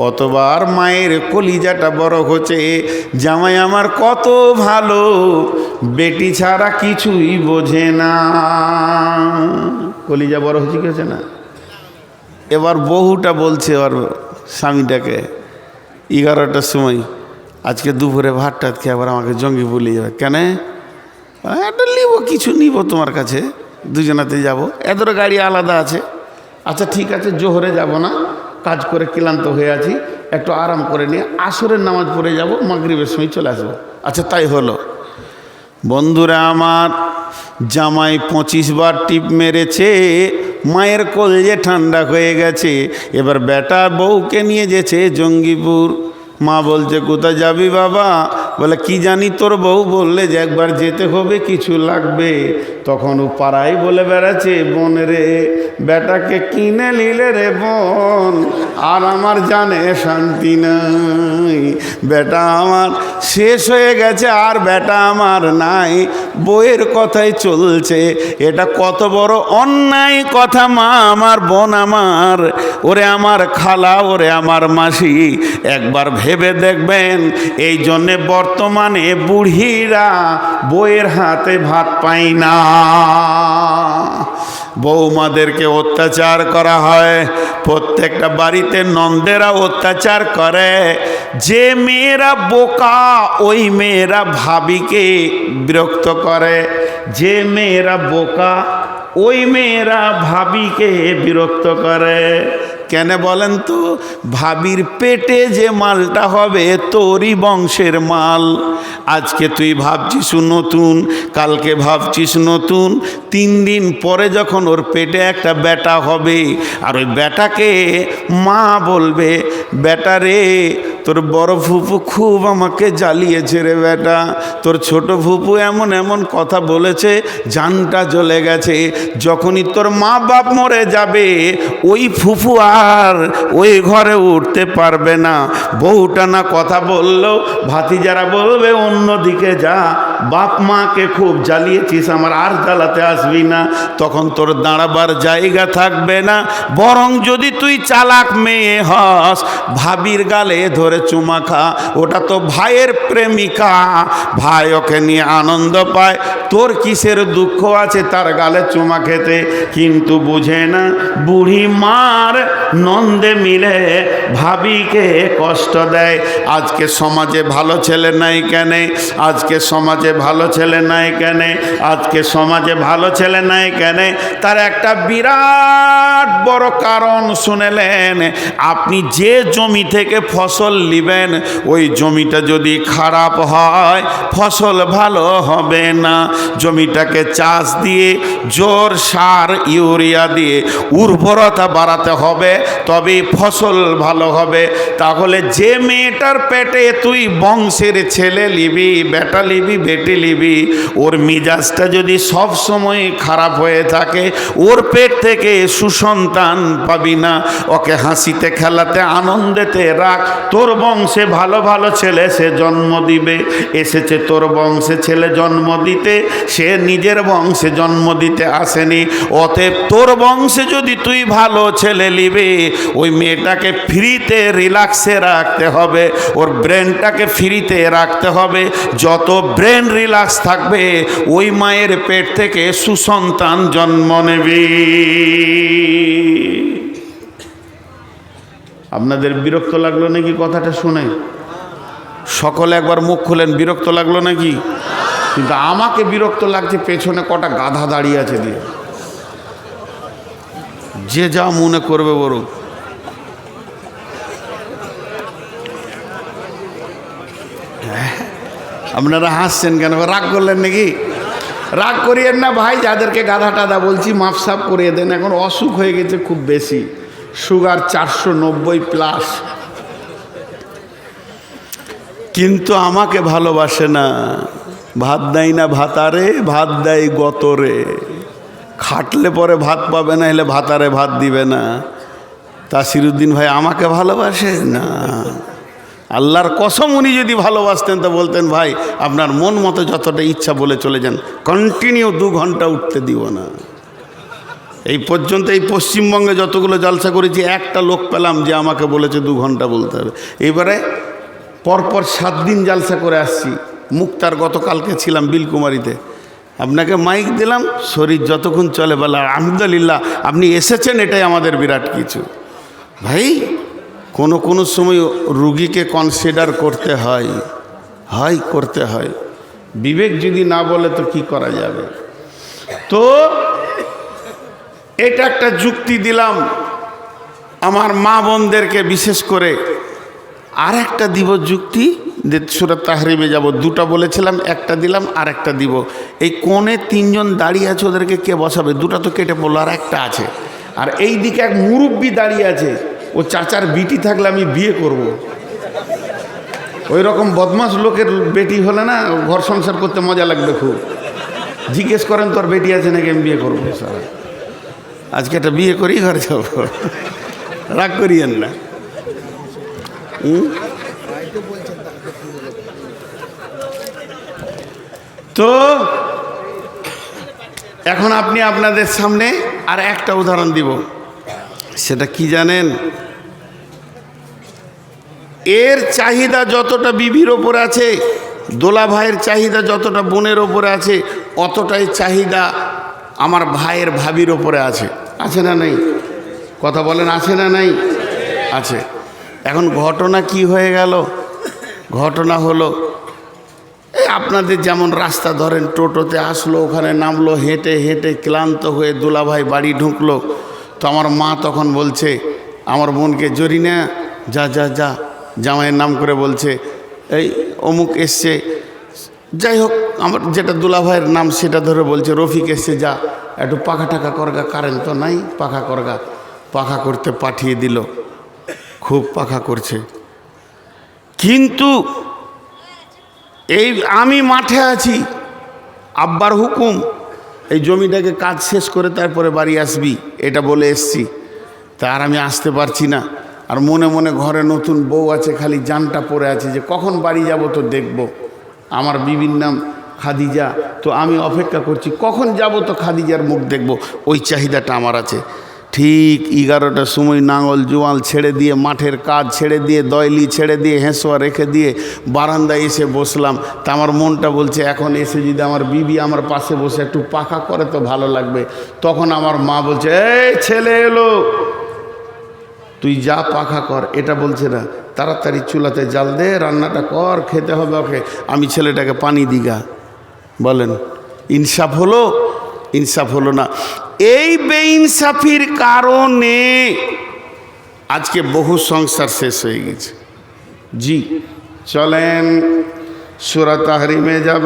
অতবার মায়ের কলিজাটা বড় হচ্ছে, জামাই আমার কত ভালো, বেটি ছাড়া কিছুই বোঝে না। কলিজা বড় হচ্ছে না। এবার বহুটা বলছে ওর স্বামীটাকে 11টার সময়, আজকে দুপুরে ভাত টাত খেয়ে আবার আমাকে জঙ্গি বলে যাবে কেন? একটা নিব, কিছু নিব তোমার কাছে, দুজনাতে যাব, এদের গাড়ি আলাদা আছে। আচ্ছা ঠিক আছে, জোহরে যাব না, কাজ করে ক্লান্ত হয়ে আছি, একটু আরাম করে নিয়ে আসরের নামাজ পড়ে যাব, মাগরিবের সময় চলে আসবো। আচ্ছা তাই হলো। বন্ধুরা আমার, জামাই 25 বার টিপ মেরেছে, মায়ের কলজে ঠান্ডা হয়ে গেছে। এবার বেটা বউকে নিয়ে যেছে জঙ্গিপুর। মা বলছে কোথায় যাবি বাবা? বলে কি জানি, তোর বউ বললে যে একবার যেতে হবে, কিছু লাগবে। তখন ও পাড়ায় বলে বেড়াচ্ছে, বোন রে বেটাকে কিনে নিলে রে বোন, আর আমার জানে শান্তি নাই, বেটা আমার শেষ হয়ে গেছে, আর বেটা আমার নাই, বউয়ের কথাই চলছে। এটা কত বড় অন্যায় কথা মা আমার, বোন আমার, ওরে আমার খালা, ওরে আমার মাসি, একবার ভেবে দেখবেন। এই জন্যে বর্তমানে বুড়িরা বউয়ের হাতে ভাত পায় না, বৌমাদেরকে অত্যাচার করা হয়। প্রত্যেকটা বাড়িতে নন্দেরা অত্যাচার করে। যে মেয়েরা বোকা, ওই মেয়েরা ভাবিকে বিরক্ত করে। যে মেয়েরা বোকা, ওই মেয়েরা ভাবিকে বিরক্ত করে। কেন বলেন তো? ভাবির পেটে যে মালটা হবে তোরই বংশের মাল। আজকে তুই ভাবছিস নতুন, কালকে ভাবছিস নতুন, 3 দিন পরে যখন ওর পেটে একটা বেটা হবে, আর ওই বেটাকে মা বলবে, বেটা রে তোর বড় ফুপু খুব আমাকে জ্বালিয়েছে রে বেটা, তোর ছোট ফুপু এমন এমন কথা বলেছে, জানটা জ্বলে গেছে। যখনই তোর মা বাপ মরে যাবে, ওই ফুপু আর ওই ঘরে উঠতে পারবে না। বউটা না কথা বললো, ভাতিজারা বলবে অন্যদিকে যা, বাপ মাকে খুব জ্বালিয়েছিস, আমার আর জ্বালাতে আসবি না। তখন তোর দাঁড়াবার জায়গা থাকবে না। বরং যদি তুই চালাক মেয়ে হস, ভাবির গালে ধরে চুমা খা, ওটা তো ভাইয়ের প্রেমিকা, ভাই ওকে নিয়ে আনন্দ পায়, তোর কিসের দুঃখ আছে তার গালে চুমা খেতে? কিন্তু বুঝে না, বুড়ি মার নন্দে মিলে ভাবিকে কষ্ট দেয়। আজকে সমাজে ভালো ছেলে নাই কেন? আজকে সমাজে ভালো ছেলে নাই কেন? আজকে সমাজে ভালো ছেলে নাই কেন? তার একটা বিরাট বড় কারণ শুনেলেন। আপনি যে জমি থেকে ফসল নেবেন, ওই জমিটা যদি খারাপ হয়, ফসল ভালো হবে না। জমিটাকে চাষ দিয়ে, জোর সার ইউরিয়া দিয়ে উর্বরতা বাড়াতে হবে, তবে ফসল ভালো হবে। তাহলে যে মেয়েটার পেটে তুই বংশের ছেলে লিবি, বেটা লিবি, বেটি লিবি, ওর মিজাজটা যদি সব সময় খারাপ হয়ে থাকে, ওর পেট থেকে সুসন্তান পাবি না। ওকে হাসিতে খেলাতে আনন্দেতে রাখ। তোর বংশে ভালো ভালো ছেলে সে জন্ম দিবে। এসেছে তোর বংশে ছেলে জন্ম দিতে, সে নিজের বংশে জন্ম দিতে আসেনি। অতএব তোর বংশে যদি তুই ভালো ছেলে নিবে, ওই মেয়েটাকে ফ্রিতে রিল্যাক্সে রাখতে হবে, ওর ব্রেনটাকে ফ্রিতে রাখতে হবে। যত ব্রেন রিল্যাক্স থাকবে, ওই মায়ের পেট থেকে সুসন্তান জন্ম নেবে। আপনাদের বিরক্ত লাগলো নাকি কথাটা শুনে? সকলে একবার মুখ খুলেন, বিরক্ত লাগলো নাকি? কিন্তু আমাকে বিরক্ত লাগছে, পেছনে কটা গাধা দাঁড়িয়ে আছে দিয়ে, যে যা মনে করবে বড়। আপনারা হাসছেন কেন? রাগ করলেন নাকি? রাগ করিয়েন না ভাই, যাদেরকে গাধা টাধা বলছি মাপ সাপ করিয়ে দেন। এখন অসুখ হয়ে গেছে খুব বেশি, সুগার 490+। কিন্তু আমাকে ভালোবাসে না, ভাত দেয় না ভাতারে, ভাত দেয় গতরে। খাটলে পরে ভাত পাবে না, এলে ভাতারে ভাত দিবে না। তাসিরুদ্দিন ভাই আমাকে ভালোবাসে না। আল্লাহর কসম, উনি যদি ভালোবাসতেন তো বলতেন ভাই আপনার মন মতো যতটা ইচ্ছা বলে চলে যান, কন্টিনিউ 2 ঘন্টা উঠতে দিব না। এই পর্যন্ত এই পশ্চিমবঙ্গে যতগুলো জলসা করেছি একটা লোক পেলাম যে আমাকে বলেছে 2 ঘন্টা বলতে হবে। এবারে পরপর 7 দিন জলসা করে আসছি। মুক্তার গতকালকে ছিলাম বিলকুমারিতে, আপনাকে মাইক দিলাম, শরীর যতক্ষণ চলে বলে আলহামদুলিল্লাহ আপনি এসেছেন, এটাই আমাদের বিরাট কিছু। ভাই কোনো সময় রুগীকে কনসিডার করতে হয়, করতে হয়। বিবেক যদি না বলে তো কি করা যাবে? তো এটা একটা যুক্তি দিলাম আমার মা বোনদেরকে, বিশেষ করে। আর একটা দিব যুক্তি, সূরা তাহরিমে যাব। 2টা বলেছিলাম, একটা দিলাম, আর একটা দিব। এই কোণে 3 জন দাঁড়িয়ে আছে, ওদেরকে কে বসাবে? 2টা তো কেটে পড়লো, আর একটা আছে। আর এই দিকে এক মুরব্বি দাঁড়িয়ে আছে, ও চাচার বিটি থাকলে আমি বিয়ে করব। ওই রকম বদমাস লোকের বেটি হলে না ঘর সংসার করতে মজা লাগবে খুব। জিজ্ঞেস করেন তোর বেটি আছে নাকি, আমি বিয়ে করবো। সারা আজকে একটা বিয়ে করি ঘরে যাব, রাগ করিয়েন না। তো এখন আপনি আপনাদের সামনে আর একটা উদাহরণ দিব। সেটা কি জানেন? এর চাহিদা যতটা বিবির ওপরে আছে, দোলা ভাইয়ের চাহিদা যতটা বোনের ওপরে আছে, অতটাই চাহিদা আমার ভাইয়ের ভাবির ওপরে আছে। আছে না নেই? কথা বলেন, আছে না নাই? আছে। এখন ঘটনা কি হয়ে গেল? ঘটনা হলো এই আপনাদের যেমন রাস্তা ধরেন, টোটোতে আসলো, ওখানে নামলো, হেঁটে হেঁটে ক্লান্ত হয়ে দুলাভাই বাড়ি ঢুকলো। তো আমার মা তখন বলছে আমার বোনকে, জরিনা যা যা যা, জামাইয়ের নাম করে বলছে, এই অমুক এসছে। যাই হোক, আমার যেটা দুলাভাইয়ের নাম সেটা ধরে বলছে, রফিক এসছে, যা একটু পাখা টাকা করগা, কারেন্ট তো নাই, পাখা করগা। পাখা করতে পাঠিয়ে দিল, খুব পাখা করছে। কিন্তু এই আমি মাঠে আছি, আব্বার হুকুম, এই জমিটাকে কাজ শেষ করে তারপরে বাড়ি আসবি, এটা বলে এসছি। তার আমি আসতে পারছি না। আর মনে মনে ঘরে নতুন বউ আছে, খালি জানটা পড়ে আছে যে কখন বাড়ি যাব তো দেখব। আমার বিবির নাম খাদিজা, তো আমি অপেক্ষা করছি কখন যাব তো খাদিজার মুখ দেখব। ওই চাহিদাটা আমার আছে। ঠিক 11টার সময় নাঙল জোয়াল ছেড়ে দিয়ে, মাঠের কাজ ছেড়ে দিয়ে, দয়লি ছেড়ে দিয়ে, হেঁসোয়া রেখে দিয়ে বারান্দায় এসে বসলাম। তা আমার মনটা বলছে এখন এসে যদি আমার বিবি আমার পাশে বসে একটু পাখা করে তো ভালো লাগবে। তখন আমার মা বলছে, এই ছেলে এলো, তুই যা পাখা কর। এটা বলছে না, তাড়াতাড়ি চুলাতে জাল দে, রান্নাটা কর, খেতে হবে ওকে। আমি ছেলেটাকে পানি দিগা। বলেন ইনসাফ হলো? ইনসাফ হলো না। এই বেইনসাফির কারণে আজকে বহু সংসার শেষ হয়ে গেছে। জি চলেন সূরা তাহরিমে যাব।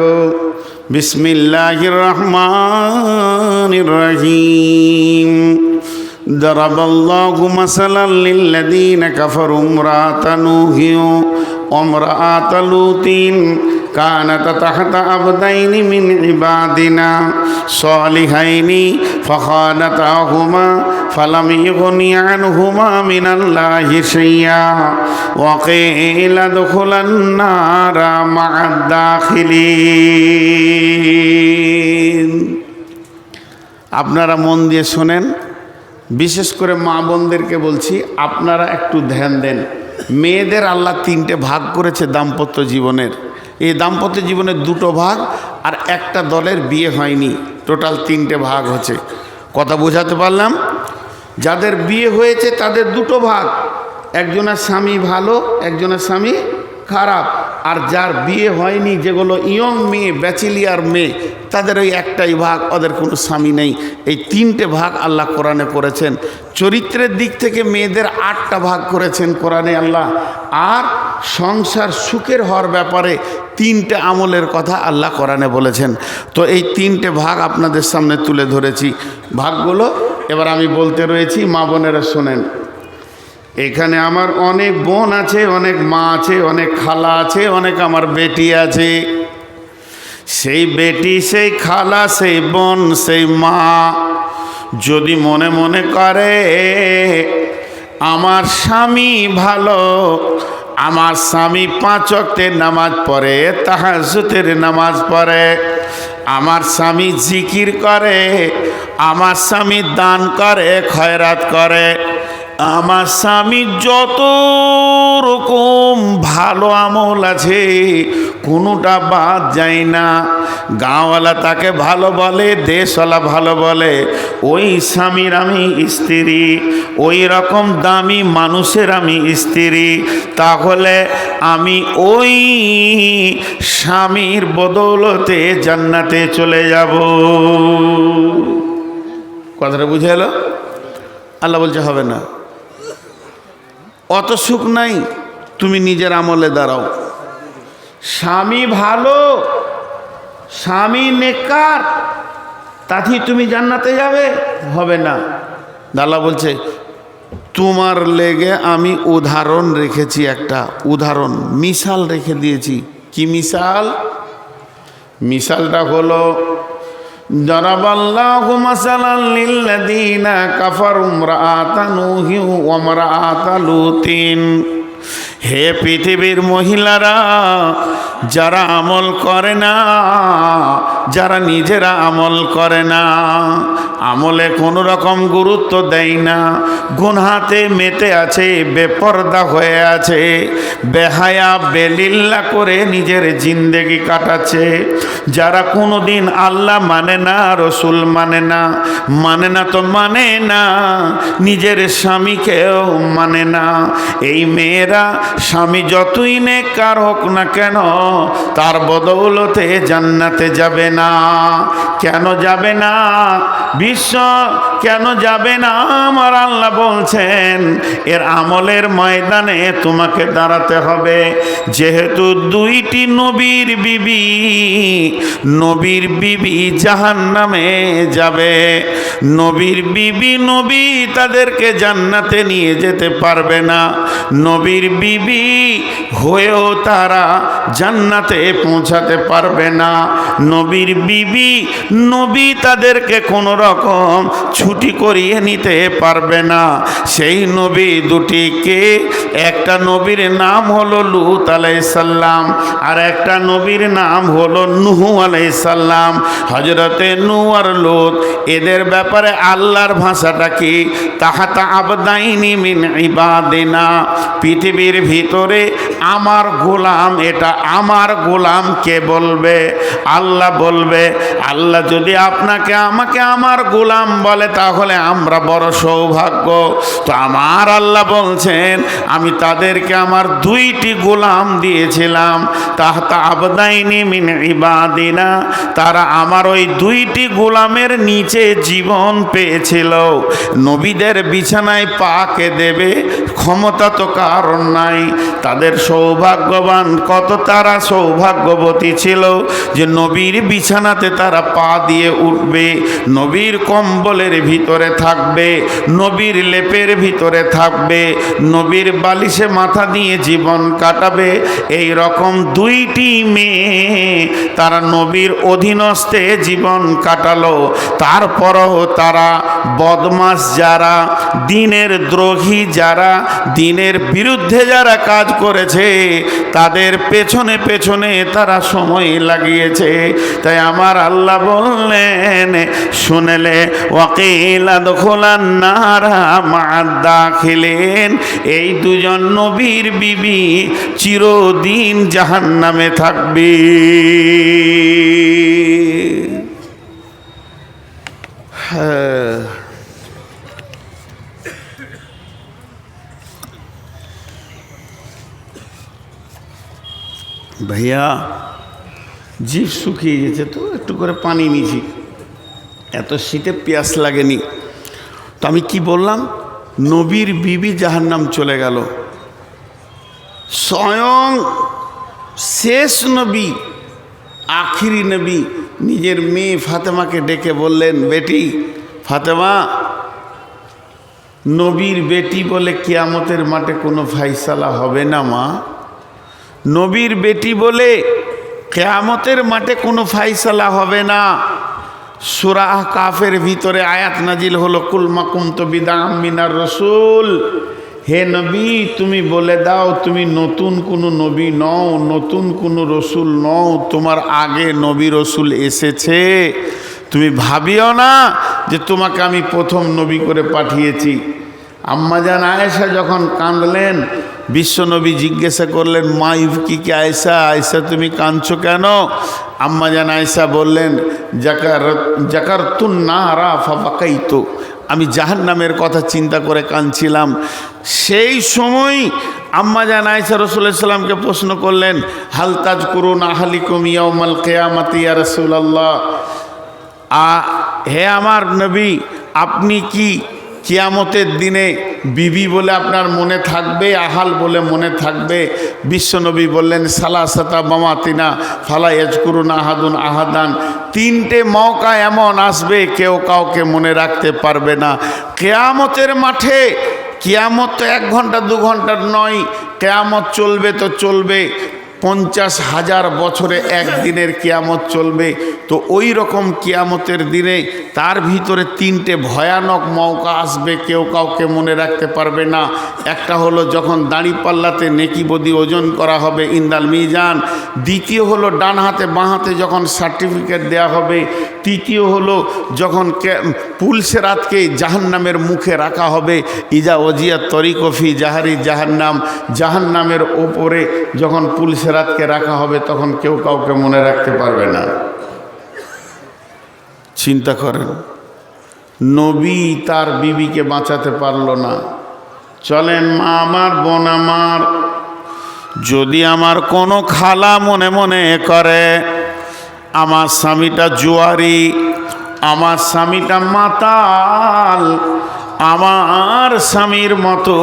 বিসমিল্লাহির রহমানির রহিম। দরাবাল্লাহু মাসালান লিল্লাযীনা কাফারু ইমরাআতা নূহিন ওয়া ইমরাআতা লূতিন কানাতা তাহতা আবদাইনি মিন ইবাদিনা সালিহাইনি ফাখানাতাহুমা ফালাম ইগনি আনহুমা মিনাল্লাহি শাইআ ওয়া কিলা দুখুলান নারা মা'আদ দাখিলিন। আপনারা মন দিয়ে শোনেন, বিশেষ করে মা বোনদেরকে বলছি, আপনারা একটু ধ্যান দেন। মেয়েদের আল্লাহ 3টে ভাগ করেছে দাম্পত্য জীবনের। এই দাম্পত্য জীবনের 2টো ভাগ, আর একটা দলের বিয়ে হয়নি, টোটাল 3টে ভাগ হচ্ছে। কথা বোঝাতে পারলাম? যাদের বিয়ে হয়েছে তাদের 2টো ভাগ, একজনের স্বামী ভালো, একজনের স্বামী খারাপ। আর যার বিয়ে হয়নি, যেগুলো ইয়ং মেয়ে, ব্যাচেলিয়ার মেয়ে, তাদের ওই একটাই ভাগ, ওদের কোনো স্বামী নেই। এই 3টে ভাগ আল্লাহ কোরআনে করেছেন। চরিত্রের দিক থেকে মেয়েদের 8টা ভাগ করেছেন কোরআনে আল্লাহ। আর সংসার সুখের হওয়ার ব্যাপারে 3টে আমলের কথা আল্লাহ কোরআনে বলেছেন। তো এই 3টে ভাগ আপনাদের সামনে তুলে ধরেছি। ভাগগুলো এবার আমি বলতে রয়েছি, মা বোনেরা শোনেন। এখানে আমার অনেক বোন আছে, অনেক মা আছে, অনেক খালা আছে, অনেক আমার বেটি আছে। সেই বেটি, সেই খালা, সেই বোন, সেই মা যদি মনে মনে করে আমার স্বামী ভালো, আমার স্বামী 5 ওয়াক্তের নামাজ পড়ে, তাহাজ্জুদের নামাজ পড়ে, আমার স্বামী জিকির করে, আমার স্বামী দান করে, খয়রাত করে, আমার স্বামী যত রকম ভালো আমল আছে কোনোটা বাদ যায় না। গাঁওয়ালা তাকে ভালো বলে, দেশওয়ালা ভালো বলে, ওই স্বামীর আমি স্ত্রী, ওই রকম দামি মানুষের আমি স্ত্রী। তাহলে আমি ওই স্বামীর বদৌলতে জান্নাতে চলে যাব। কথাটা বুঝে এলো? আল্লাহ বলছে হবে না, অত সুখ নাই, তুমি নিজের আমলে দাঁড়াও। স্বামী ভালো, স্বামী নেককার, তাতেই তুমি জান্নাতে যাবে? হবে না। আল্লাহ বলছে তোমার লেগে আমি উদাহরণ রেখেছি, একটা উদাহরণ, মিসাল রেখে দিয়েছি। কি মিসাল? মিসালটা হলো দারাবাল্লাহু মাসালান লিল্লাযীনা কাফারু ইমরাআতা নূহি ওয়া ইমরাআতা লূতিন। হে পৃথিবীর মহিলারা, যারা আমল করে না, যারা নিজেরা আমল করে না, আমলে কোনো রকম গুরুত্ব দেয় না, গুনহাতে মেতে আছে, বেপরদা হয়ে আছে, বেহায়া বেলিল্লা করে নিজের জিন্দেগি কাটাচ্ছে, যারা কোনো দিন আল্লাহ মানে না, রসুল মানে না, মানে না তো মানে না, নিজের স্বামীকেও মানে না, এই মেয়েরা স্বামী যতই নেককার হোক না কেন তার বদৌলতে জান্নাতে যাবে না। কেন যাবে না? বিশ্ব কেন যাবে না? আমার আল্লাহ বলছেন এর আমলের ময়দানে তোমাকে দাঁড়াতে হবে। যেহেতু 2টি নবীর বিবি জাহান্নামে যাবে, নবীর বিবি নবী তাদেরকে জান্নাতে নিয়ে যেতে পারবে না, নবীর বিবি হয়েও তারা জান্নাতে পৌঁছাতে পারবে না, নবীর বিবি নবী তাদেরকে কোনো রকম ছুটি করিয়ে নিতে পারবে না। সেই নবী 2টিকে, একটা নবীর নাম হলো লূত আলাইহিস সালাম, আর একটা নবীর নাম হলো নূহ আলাইহিস সালাম। হযরতে নূহ আর লূত, এদের ব্যাপারে আল্লাহর ভাষাটা কি? তাহাতা আবদাইনি মিন ইবাদিনা। পৃথিবীর ভিতরে আমার গোলাম, এটা আমার গোলাম কে বলবে? আল্লাহ বলবে। আল্লাহ যদি আপনাকে আমাকে আমার গোলাম বলে তাহলে আমরা বড় সৌভাগ্য। তো আমার আল্লাহ বলছেন আমি তাদেরকে আমার 2টি গোলাম দিয়েছিলাম, তাহতা আবদাইনি মিন ইবাদিনা। তারা আমার ওই 2টি গোলামের নিচে জীবন পেয়েছিল। নবীদের বিছানায় পাকে দেবে ক্ষমতা তো কারণ নাই। তাদের সৌভাগ্যবান, কত তারা সৌভাগ্যবতী ছিল যে নবীর বিছানাতে তারা পা দিয়ে উঠবে, নবীর কম্বলের ভিতরে থাকবে, নবীর লেপের ভিতরে থাকবে, নবীর বালিশে মাথা দিয়ে জীবন কাটাবে। এই রকম 2টি মেয়ে তারা নবীর অধীনস্থে জীবন কাটালো। তারপরও তারা বদমাস, যারা দ্বীনের দ্রোহী, যারা দ্বীনের বিরুদ্ধে যারা কাজ করেছে, তাদের পেছনে পেছনে তারা সময় লাগিয়েছে। তাই আমার আল্লাহ বললেন শুনেলে ওয়াকিলা দখলান নারা মা'আদ দাখিলিন। এই 2জন নবীর বিবি চিরদিন জাহান্নামে থাকবে। হ্যাঁ, ভাইয়া জিভ শুকিয়ে গেছে, তো একটু করে পানি নিয়েছি, এত শীতে পেঁয়াস লাগেনি। তো আমি কি বললাম, নবীর বিবি জাহান্নাম চলে গেল। স্বয়ং শেষ নবী, আখিরি নবী নিজের মেয়ে ফাতেমাকে ডেকে বললেন, বেটি ফাতেমা, নবীর বেটি বলে কিয়ামতের মাঠে কোনো ফাইসালা হবে না মা। নবীর বেটি বলে কিয়ামতের মাঠে কোনো ফাইসালা হবে না। সূরা কাফের ভিতরে আয়াত নাজিল হলো, কুল মা কুনতু বিদআম মিনার রাসূল, হে নবী তুমি বলে দাও তুমি নতুন কোনো নবী নও, নতুন কোনো রসুল নও, তোমার আগে নবী রসুল এসেছে। তুমি ভাবিও না যে তোমাকে আমি প্রথম নবী করে পাঠিয়েছি। আম্মাজান আয়েশা যখন কাঁদলেন, বিশ্বনবী জিজ্ঞাসা করলেন, মা ইবকিকে আয়েশা, আয়েশা তুমি কাঁদছো কেন? আম্মাজান আয়েশা বললেন, জাকারতুন নারা ফাবাকাইতু, আমি জাহান্নামের কথা চিন্তা করে কাঁদছিলাম। সেই সময় আম্মাজান আয়েশা রাসূলুল্লাহ সাল্লামকে প্রশ্ন করলেন, হাল তাজকুরুন আহলিকুম ইয়াউমাল কিয়ামাতি ইয়া রাসূলুল্লাহ, হে আমার নবী, আপনি কি কিয়ামতের দিনে বিবি বলে আপনার মনে থাকবে, আহাল বলে মনে থাকবে? বিশ্বনবী বললেন, সালাসাতা মামাতিনা ফালা ইয়াজকুরুন আহাদুন আহাদান, তিনটে মৌকা এমন আসবে কেউ কাউকে মনে রাখতে পারবে না কিয়ামতের মাঠে। কিয়ামত তো 1 ঘন্টা 2 ঘন্টার নয়, কিয়ামত চলবে তো চলবে, 50,000 বছরে একদিনের কিয়ামত চলবে। তো ওই রকম কিয়ামতের দিনে তার ভিতরে 3টে ভয়ানক মৌকা আসবে, কেউ কাউকে মনে রাখতে পারবে না। একটা হলো যখন দাঁড়িপাল্লাতে নেকি বদি ওজন করা হবে, ইন্দাল মিজান। দ্বিতীয় হলো ডান হাতে বাঁ হাতে যখন সার্টিফিকেট দেয়া হবে। তৃতীয় হলো যখন পুলসেরাতকে জাহান্নামের মুখে রাখা হবে, ইজা ওজিয়া তরিকফি জাহারি জাহান্নাম, জাহান্নামের ওপরে যখন পুলসেরাতকে রাখা হবে তখন কেউ কাউকে মনে রাখতে পারবে না। চিন্তা করেন, নবী তার বিবিকে বাঁচাতে পারল না। চলেন মা আমার, বোন আমার, যদি আমার কোনো খালা মনে মনে করে আমার স্বামীটা জুয়ারি, আমার স্বামীটা মাতাল, আমার স্বামীর মতো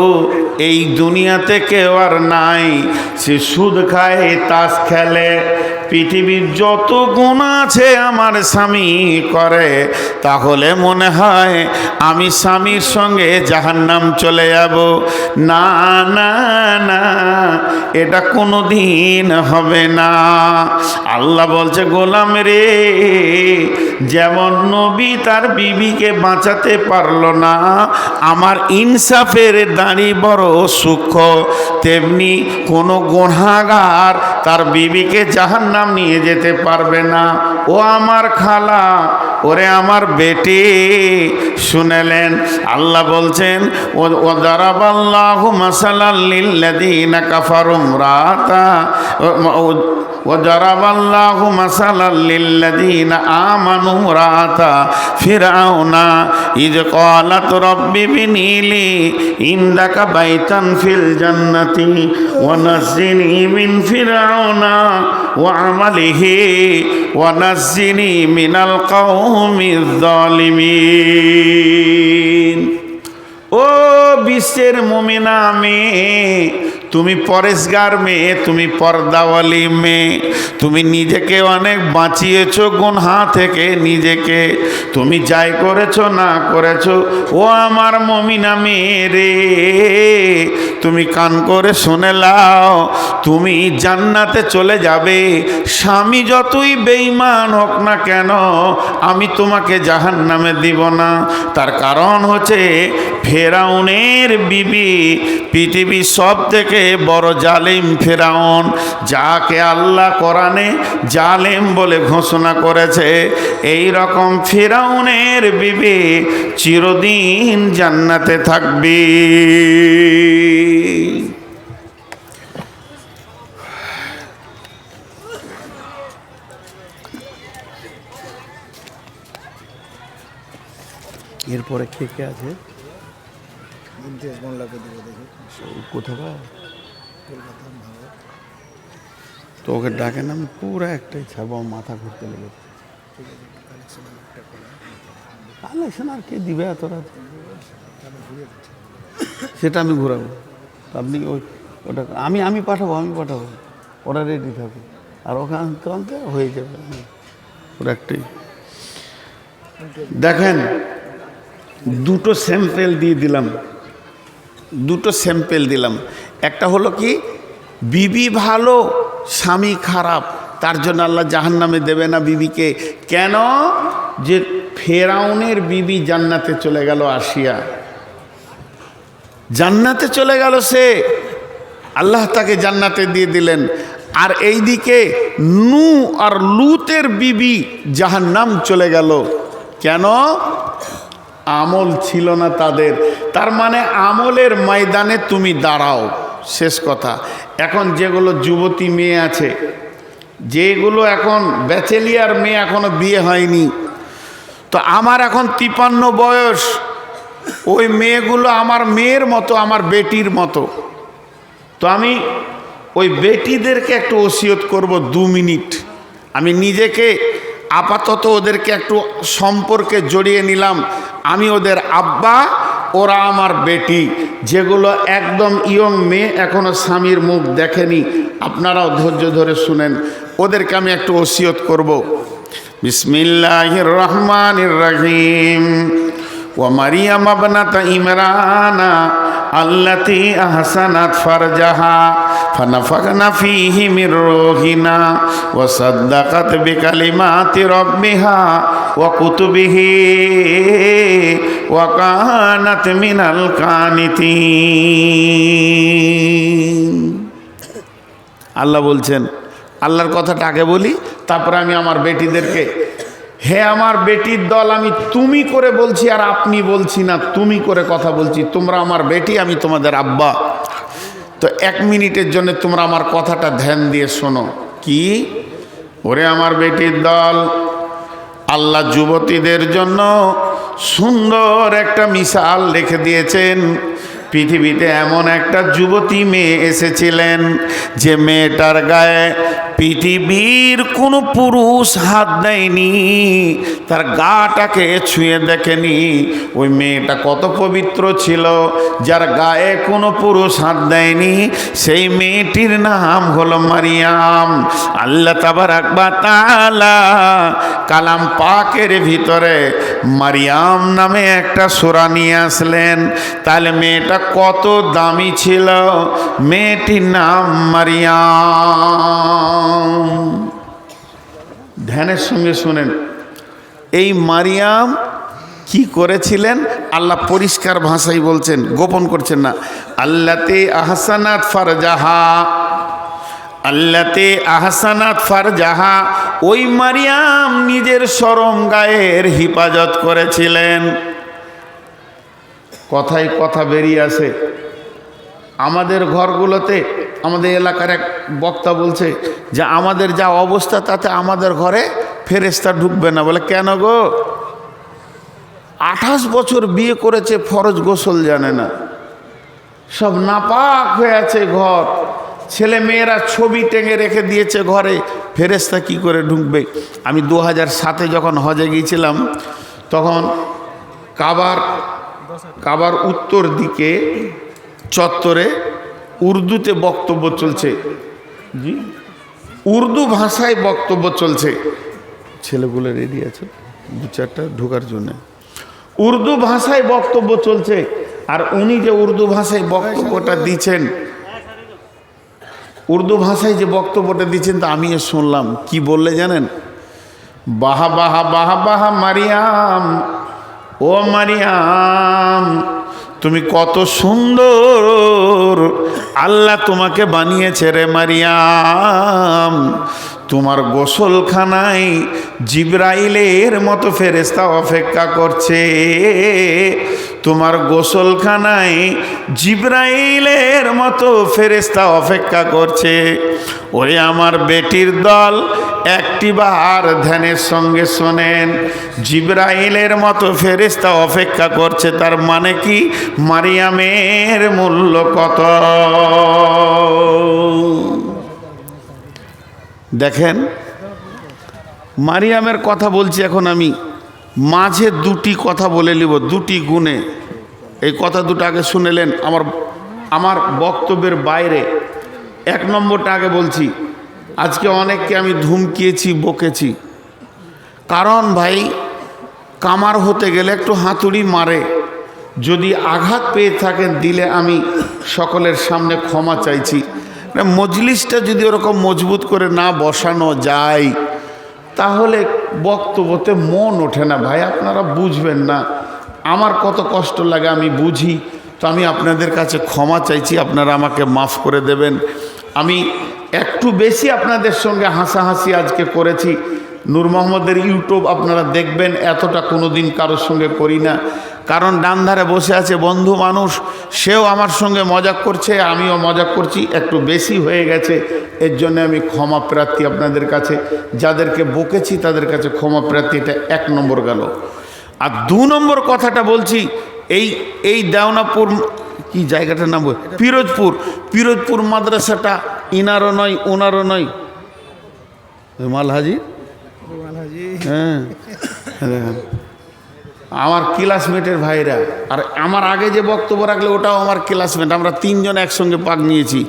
এই দুনিয়াতে কেউ আর নাই, সে সুদ খায়, তাস খেলে, পৃথিবীর যত গুনাহ আছে আমার স্বামী করে, তাহলে মনে হয় আমি স্বামীর সঙ্গে জাহান্নাম চলে যাব। না না না, এটা কোনো দিন হবে না। আল্লাহ বলছে, গোলাম রে, যেমন নবী তার বিবিকে বাঁচাতে পারল না, আমার ইনসাফের দাড়ি বড় সূক্ষ্ম, তেমনি কোনো গুনাহগার তার বিবিকে জাহান্নাম নিয়ে যেতে পারবে না। ও আমার খালা, ওরে আমার বেটি, শুনেলেন আল্লাহ বলছেন, ও দারাবাল্লাহু মাসালাল লিল্লাযীনা কাফারু ইমরাতা وضرب الله مثلا للذين آمنوا امرأة فرعون إذ قالت رب ابن لي عندك بيتا في الجنة ونجني من فرعون وعمله ونجني من القوم الظالمين। ও বিশ্বের মুমিনা মেয়ে, তুমি পরেশগার মেয়ে, তুমি পর্দাওয়ালি মেয়ে, তুমি নিজেকে অনেক বাঁচিয়েছো গুনহা থেকে, নিজেকে তুমি যাই করেছো না করেছো, ও আমার মুমিনা মেয়ে রে, তুমি কান করে শুনে লাও, তুমি জান্নাতে চলে যাবে। স্বামী যতই বেঈমান হোক না কেন, আমি তোমাকে জাহান্নামে দিব না। তার কারণ হচ্ছে ফেরাউনের বিবি পৃথিবীর সব থেকে বড় জালিম ফেরাউন, যাকে আল্লাহ কোরআনে জালিম বলে ঘোষণা করেছে। এই রকম ফেরাউনের বিবি চিরদিন জান্নাতে থাকবে। এরপরে কে কে আছে? কোথাকার? তো ওকে ডাকেন, আমি পুরো একটাই ছাড়বো, আমার মাথা ঘুরতে লেগেছে। কালেকশন আর কে দিবে এত রাত? সেটা আমি ঘুরাবো। তো আপনি ওটা আমি পাঠাবো, ওরা রেডি থাকবে, আর ওখানে আনতে হয়ে যাবে। ওরা একটাই দেখেন, দুটো স্যাম্পেল দিলাম। একটা হলো কি, বিবি ভালো স্বামী খারাপ, তার জন্য আল্লাহ জাহান্নামে দেবে না বিবিকে। কেন? যে ফেরাউনের বিবি জান্নাতে চলে গেল, আসিয়া জান্নাতে চলে গেল, সে আল্লাহ তাকে জান্নাতে দিয়ে দিলেন। আর এইদিকে নূহ আর লূতের বিবি জাহান্নাম চলে গেল। কেন? আমল ছিল না তাদের। তার মানে আমলের ময়দানে তুমি দাঁড়াও, শেষ কথা। এখন যেগুলো যুবতী মেয়ে আছে, যেগুলো এখন ব্যাচেলিয়ার মেয়ে, এখনো বিয়ে হয়নি, তো আমার এখন 53 বয়স, ওই মেয়েগুলো আমার মেয়ের মতো, আমার বেটির মতো। তো আমি ওই বেটিদেরকে একটু ওসিয়ত করব 2 মিনিট। আমি নিজেকে আপাতত ওদেরকে একটু সম্পর্কে জড়িয়ে নিলাম। আমি ওদের আব্বা, ওরা আমার বেটি। যেগুলো একদম ইয়ং মেয়ে, এখনো স্বামীর মুখ দেখেনি, আপনারাও ধৈর্য ধরে শুনেন, ওদেরকে আমি একটু ওসিয়ত করব। বিসমিল্লাহির রহমানির রহিম। ওয়া মারিয়াম ইবনাত ইমরানা আল্লাতী আহসানাত ফারজাহা ফানাফাখনা ফীহি মির রূহিনা ওয়া সাদ্দাকাত বিকালিমাতি রাব্বিহা ওয়া কুতুবিহি ওয়া কানাত মিনাল কানিতিন। আল্লাহ বলছেন, আল্লাহর কথাটা আগে বলি, তারপরে আমি আমার বেটিদেরকে, হে আমার বেটির দল, আমি তুমি করে বলছি, আর আপনি বলছি না, তুমি করে কথা বলছি। তোমরা আমার বেটি, আমি তোমাদের আব্বা। তো 1 মিনিটের জন্য তোমরা আমার কথাটা ধ্যান দিয়ে শোনো। কি? ওরে আমার বেটির দল, আল্লাহ যুবতীদের জন্য সুন্দর একটা মিসাল রেখে দিয়েছেন। পৃথিবীতে এমন একটা যুবতী মেয়ে এসেছিলেন, যে মেয়েটার গায়ে পৃথিবীর কোনো পুরুষ হাত দেয়নি, তার গাটাকে ছুঁয়ে দেখেনি। ওই মেয়েটা কত পবিত্র ছিল, যার গায়ে কোনো পুরুষ হাত দেয়নি। সেই মেয়েটির নাম হলো মারিয়াম। আল্লাহ তাবারাক ওয়া তাআলা কালাম পাকের ভিতরে মারিয়াম নামে একটা সূরা নিয়ে আসলেন। তাহলে মেয়েটা কত দামি ছিল, মেয়েটির নাম মারিয়াম। ধ্যানের সঙ্গে শুনেন, এই মারিয়াম কি করেছিলেন আল্লাহ পরিষ্কার ভাষায় বলছেন, গোপন করছেন না। আল্লাতে আহসানাত ফারজাহা, আল্লাতে আহসানাত ফারজাহা, ওই মারিয়াম নিজের শরম গায়ের হিফাজত করেছিলেন। কথায় কথা বেরিয়ে আসে। আমাদের ঘরগুলোতে, আমাদের এলাকার এক বক্তা বলছে যে আমাদের যা অবস্থা, তাতে আমাদের ঘরে ফেরেশতা ঢুকবে না। বলে কেন গো? 28 বছর বিয়ে করেছে, ফরজ গোসল জানে না, সব নাপাক হয়ে আছে ঘর, ছেলে মেয়েরা ছবি টেঙে রেখে দিয়েছে ঘরে, ফেরেশতা কি করে ঢুকবে? আমি 2007-এ যখন হজে গিয়েছিলাম, তখন কাবার উত্তর দিকে চত্বরে উর্দুতে বক্তব্য চলছে। জি, উর্দু ভাষায় বক্তব্য চলছে। ছেলেগুলো রেডি আছে 2-4টা ঢোকার জন্য। উর্দু ভাষায় বক্তব্য চলছে, আর উনি যে উর্দু ভাষায় বক্তব্যটা দিচ্ছেন, উর্দু ভাষায় যে বক্তব্যটা দিচ্ছেন, তা আমিও শুনলাম। কি বললে জানেন? বাহা বাহা বাহা বাহা মারিয়াম, ও মারিয়াম, তুমি কত সুন্দর, আল্লাহ তোমাকে বানিয়েছে রে মারিয়াম। তোমার গোসলখানায় জিবরাইলের মতো ফেরেশতা অপেক্ষা করছে। তোমার গোসলখানায় জিবরাইলের মতো ফেরেশতা অপেক্ষা করছে। ওরে আমার বেটির দল, একটিবার ধ্যানের সঙ্গে শোনেন, জিবরাইলের মতো ফেরেশতা অপেক্ষা করছে, তার মানে কি? মারিয়ামের মূল্য কত? দেখেন, মারিয়ামের কথা বলছি এখন আমি, মাঝে দুটি কথা বলে নিব, দুটি গুণে। এই কথা দুটো আগে শুনেলেন আমার বক্তব্যের বাইরে। এক নম্বরটা আগে বলছি, আজকে অনেককে আমি ধুমকিয়েছি, বকেছি, কারণ ভাই কামার হতে গেলে একটু হাতুড়ি মারে, যদি আঘাত পেয়ে থাকেন দিলে আমি সকলের সামনে ক্ষমা চাইছি। মজলিসটা যদি ওরকম মজবুত করে না বসানো যায় তাহলে বক্তব্যতে মন ওঠে না ভাই, আপনারা বুঝবেন না। আমার কত কষ্ট লাগে আমি বুঝি, তো আমি আপনাদের কাছে ক্ষমা চাইছি, আপনারা আমাকে মাফ করে দেবেন। আমি একটু বেশি আপনাদের সঙ্গে হাসাহাসি আজকে করেছি। নূর মোহাম্মদের ইউটিউব আপনারা দেখবেন, এতটা কোনো দিন কারোর সঙ্গে করি না, কারণ ডান ধারে বসে আছে বন্ধু মানুষ, সেও আমার সঙ্গে মজাক করছে, আমিও মজাক করছি, একটু বেশি হয়ে গেছে। এর জন্য আমি ক্ষমা প্রার্থী আপনাদের কাছে, যাদেরকে বকেছি তাদের কাছে ক্ষমা প্রার্থী। এটা এক নম্বর গেল। আর দু নম্বর কথাটা বলছি, এই দেওনাপুর কি জায়গাটার নাম, পিরোজপুর মাদ্রাসাটা ইনারও নয় ওনারও নয়, মালহাজি, হ্যাঁ আমার ক্লাসমেটের ভাইরা, আর আমার আগে যে বক্তব্য রাখলে ওটাও আমার ক্লাসমেট, আমরা তিনজন একসঙ্গে পাক নিয়েছি,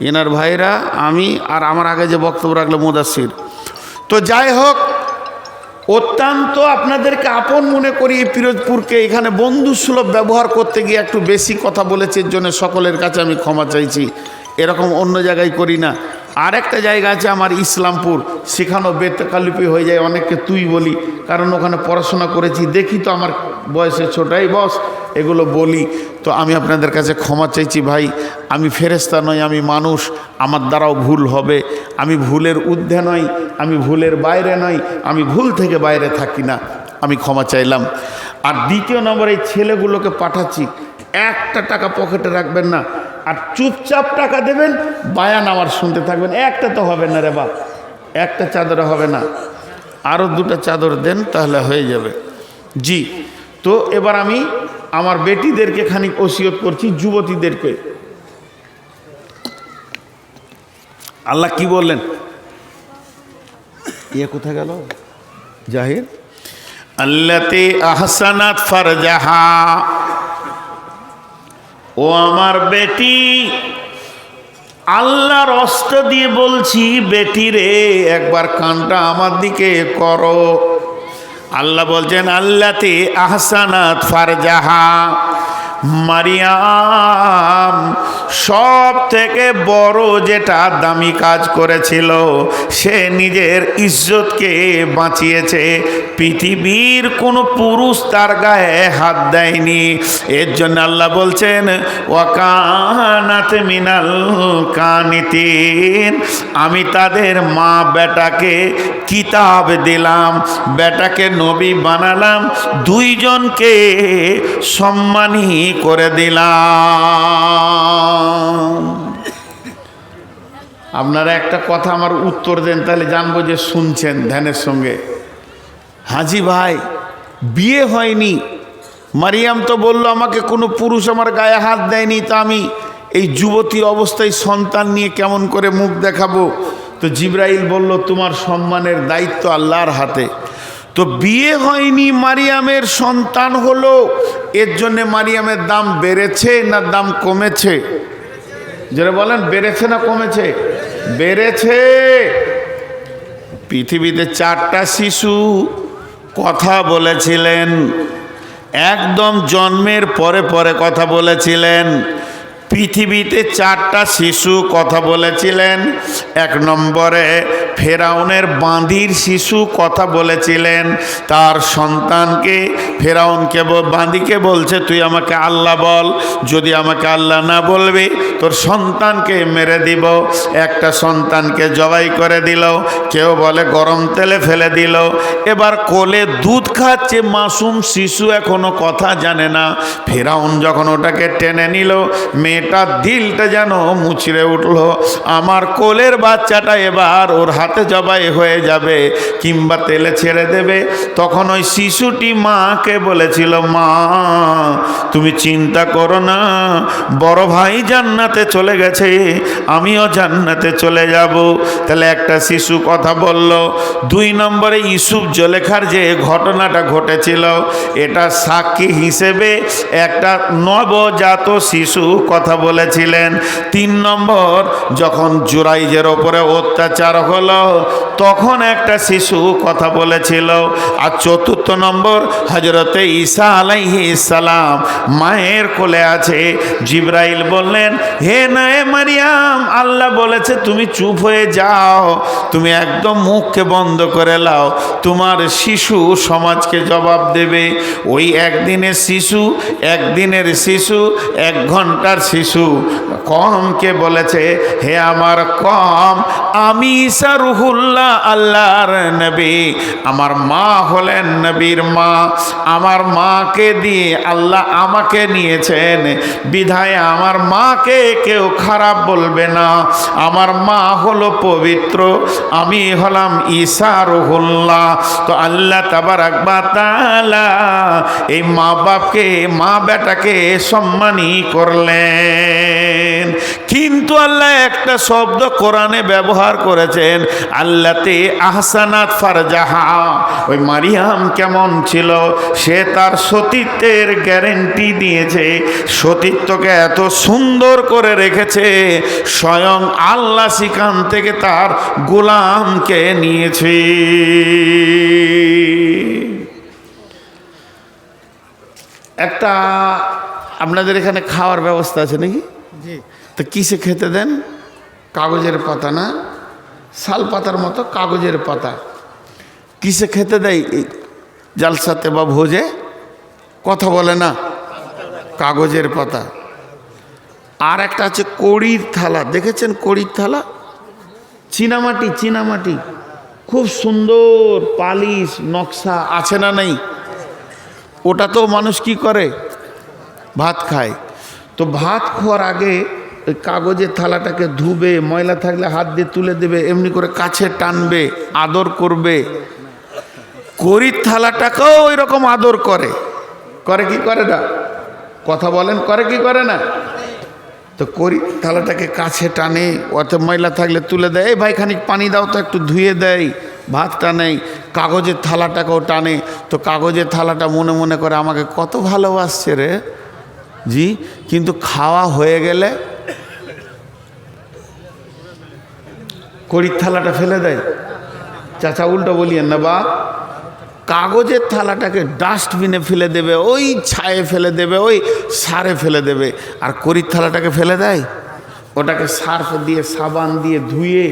এনার ভাইরা, আমি, আর আমার আগে যে বক্তব্য রাখলে মুদাসির। তো যাই হোক, অত্যন্ত আপনাদেরকে আপন মনে করি এই পিরোজপুরকে, এখানে বন্ধুসুলভ ব্যবহার করতে গিয়ে একটু বেশি কথা বলেছে, এর জন্য সকলের কাছে আমি ক্ষমা চাইছি। এরকম অন্য জায়গায় করি না। আর একটা জায়গা আছে আমার ইসলামপুর, সেখানেও বেতকালিপি হয়ে যায়, অনেককে তুই বলি, কারণ ওখানে পড়াশোনা করেছি, দেখি তো আমার বয়সে ছোটাই বস, এগুলো বলি। তো আমি আপনাদের কাছে ক্ষমা চাইছি ভাই, আমি ফেরেশতা নই, আমি মানুষ, আমার দ্বারাও ভুল হবে, আমি ভুলের ঊর্ধ্বে নই, আমি ভুলের বাইরে নই, আমি ভুল থেকে বাইরে থাকি না, আমি ক্ষমা চাইলাম। আর দ্বিতীয় নম্বর, এই ছেলেগুলোকে পাঠাচ্ছি, একটা টাকা পকেটে রাখবেন না, আর চুপচাপ টাকা দেবেন, বায়ান আমার শুনতে থাকবেন। একটা তো হবে না রে বাপ, একটা চাদরে হবে না, আরও দুটো চাদর দেন তাহলে হয়ে যাবে। জি, তো এবার আমি আমার বেটিদেরকে খানিক ওসিয়ত করছি, যুবতীদেরকে। আল্লাহ কি বললেন, ইয়ে কোথায় গেল জাহির, আল্লাতি আহসানাত ফারজাহা, ও আমার বেটি, আল্লাহর অস্ত্র দিয়ে বলছি, বেটি রে একবার কানটা আমার দিকে করো। আল্লাহ বলছেন আল্লাতি আহসানাত ফারজাহা, মারিয়াম সব থেকে বড় যেটা দামি কাজ করেছিল, সে নিজের ইজ্জতকে বাঁচিয়েছে, পৃথিবীর কোনো পুরুষ তার গায়ে হাত দেয়নি। এর জন্য আল্লাহ বলছেন ওয়াকানাত মিনাল কানিতিন, আমি তাদের মা বেটাকে কিতাব দিলাম, বেটাকে নবী বানালাম, দুইজনকে সম্মানী করে দিলাম। আপনারা একটা কথা আমার উত্তর দেন, তাহলে জানবো যে শুনছেন ধ্যানের সঙ্গে। হাজি ভাই, বিয়ে হয়নি, মারিয়াম তো বলল আমাকে কোনো পুরুষ আমার গায়ে হাত দেয়নি, তা আমি এই যুবতী অবস্থায় সন্তান নিয়ে কেমন করে মুখ দেখাবো? তো জিবরাইল বলল তোমার সম্মানের দায়িত্ব আল্লাহর হাতে। তো বিয়ে হয়নি, মারিয়ামের সন্তান হলো, এর জন্য মারিয়ামের দাম বেড়েছে না দাম কমেছে? যারা বলেন বেড়েছে না কমেছে? বেড়েছে। পৃথিবীতে 4টা শিশু কথা বলেছিলেন, একদম জন্মের পরে পরে কথা বলেছিলেন। পৃথিবীতে 4টা শিশু কথা বলেছিলেন। 1 নম্বরে ফেরাউনের বাঁদির শিশু কথা বলেছিলেন, তার সন্তানকে ফেরাউনকে বাঁদিকে বলছে তুই আমাকে আল্লাহ বল, যদি আমাকে আল্লাহ না বলবি তোর সন্তানকে মেরে দিব। একটা সন্তানকে জবাই করে দিল, কেউ বলে গরম তেলে ফেলে দিল। এবার কোলে দুধ খাচ্ছে মাসুম শিশু, এখনো কথা জানে না। ফেরাউন যখন ওটাকে টেনে নিল, মেয়েটার দিলটা যেন মুচড়ে উঠল, আমার কোলের বাচ্চাটা এবার ওর হাতে জবাই হয়ে যাবে কিংবা তেলে ছেড়ে দেবে, তখন ওই শিশুটি মাকে বলেছিল, মা তুমি চিন্তা করো না, বড় ভাই জান্নাতে চলে গেছে, আমিও জান্নাতে চলে যাব। তাহলে একটা শিশু কথা বলল। 2 নম্বরে ইউসুফ জুলেখার যে ঘটনাটা ঘটেছিল, এটা সাক্ষী হিসেবে একটা নবজাত শিশু কথা বলেছিলেন। 3 নম্বর যখন জুরাইজের ওপরে অত্যাচার হলো, তখন একটা শিশু কথা বলেছিল। আর 4 নম্বর হযরতে ঈসা আলাইহিস সালাম মায়ের কোলে আছে। জিবরাইল বললেন, হে নায়ে মারিয়াম, আল্লাহ বলেছে তুমি চুপ হয়ে যাও, তুমি একদম মুখকে বন্ধ করে লাও, তোমার শিশু সমাজকে জবাব দেবে। ওই একদিনের শিশু, 1 ঘন্টার শিশু কমকে বলেছে, হে আমার কম, আমি ঈসা রুহুল্লাহ, আল্লাহর নবী, আমার মা হলেন নবীর মা, আমার মাকে দিয়ে আল্লাহ আমাকে নিয়েছেন, বিধায় আমার মাকে কেউ খারাপ বলবে না, আমার মা হলো পবিত্র, আমি হলাম ঈসা রুহুল্লাহ। তো আল্লাহ তাবারাক ওয়া তাআলা এই মা বাপকে, মা বেটাকে সম্মানী করলেন। কিন্তু আল্লাহ একটা শব্দ কোরআনে ব্যবহার করেছেন, আল্লাতে আহসানাত ফারজাহা। ওই মারিয়াম কেমন ছিল, সে তার সতীত্বের গ্যারেন্টি দিয়েছে, সতীত্বকে এত সুন্দর করে রেখেছে, স্বয়ং আল্লাহ সেখান থেকে তার গোলামকে নিয়েছে। একটা আপনাদের এখানে খাওয়ার ব্যবস্থা আছে নাকি? তো কিসে খেতে দেন? কাগজের পাতা না, শাল পাতার মতো কাগজের পাতা। কিসে খেতে দেয় জালসাতে বা ভোজে? কথা বলে না, কাগজের পাতা। আর একটা আছে কড়ির থালা, দেখেছেন কড়ির থালা? চীনামাটি, চীনামাটি, খুব সুন্দর পালিশ নকশা আছে না নেই? ওটা তো মানুষ কি করে, ভাত খায়। তো ভাত খাওয়ার আগে ওই কাগজের থালাটাকে ধুবে, ময়লা থাকলে হাত দিয়ে তুলে দেবে, এমনি করে কাছে টানবে, আদর করবে। কড়ির থালাটাকেও ওই রকম আদর করে, করে কি করে না? কথা বলেন, করে কি করে না? তো কড়ির থালাটাকে কাছে টানে, ওতে ময়লা থাকলে তুলে দেয়, এই ভাই খানিক পানি দাও তো, একটু ধুয়ে দেয়, ভাত টানে। কাগজের থালাটাকেও টানে। তো কাগজের থালাটা মনে মনে করে আমাকে কত ভালোবাসছে রে, জি। কিন্তু খাওয়া হয়ে গেলে কড়ির থালাটা ফেলে দেয়। চাচা উল্টো বলিয়েন না, বা কাগজের থালাটাকে ডাস্টবিনে ফেলে দেবে, ওই ছায়ে ফেলে দেবে, ওই সারে ফেলে দেবে। আর কড়ির থালাটাকে ফেলে দেয়, ওটাকে সার্ফ দিয়ে সাবান দিয়ে ধুয়ে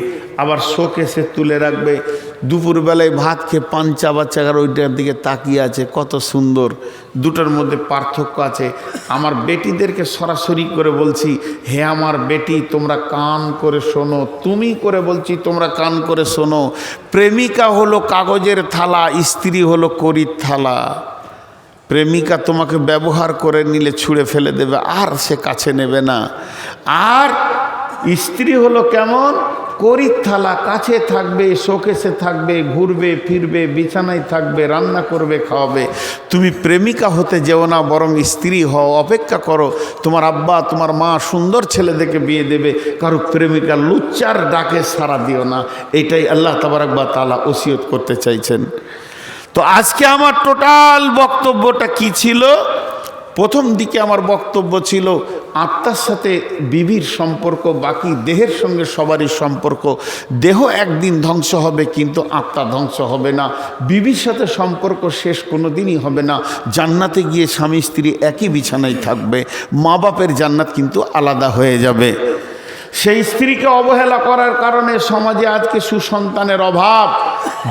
আবার শোকেসে তুলে রাখবে। দুপুরবেলায় ভাত খেয়ে পাঞ্চা বাচ্চারা ওইটার দিকে তাকিয়ে আছে, কত সুন্দর। দুটোর মধ্যে পার্থক্য আছে। আমার বেটিদেরকে সরাসরি করে বলছি, হে আমার বেটি, তোমরা কান করে শোনো, তুমি করে বলছি তোমরা কান করে শোনো। প্রেমিকা হলো কাগজের থালা, স্ত্রী হলো কড়ির থালা। প্রেমিকা তোমাকে ব্যবহার করে নিলে ছুঁড়ে ফেলে দেবে, আর সে কাছে নেবে না। আর স্ত্রী হলো কেমন, কড়ির থালা, কাছে থাকবে, শোকেসে থাকবে, ঘুরবে ফিরবে, বিছানায় থাকবে, রান্না করবে, খাওয়াবে। তুমি প্রেমিকা হতে যেও না, বরং স্ত্রী হও, অপেক্ষা করো, তোমার আব্বা তোমার মা সুন্দর ছেলে দেখে বিয়ে দেবে। কারো প্রেমিকা লুচ্চার ডাকে সাড়া দিও না। এইটাই আল্লাহ তাবারক ওয়া তাআলা ওসিয়ত করতে চাইছেন। তো আজকে আমার টোটাল বক্তব্যটা কি ছিল? প্রথম দিকে আমার বক্তব্য ছিল আত্মার সাথে বিবির সম্পর্ক, বাকি দেহের সঙ্গে সবারই সম্পর্ক। দেহ একদিন ধ্বংস হবে, কিন্তু আত্মা ধ্বংস হবে না। বিবির সাথে সম্পর্ক শেষ কোনো দিনই হবে না। জান্নাতে গিয়ে স্বামী স্ত্রী একই বিছানায় থাকবে, মা বাপের জান্নাত কিন্তু আলাদা হয়ে যাবে। সেই স্ত্রীকে অবহেলা করার কারণে সমাজে আজকে সুসন্তানের অভাব।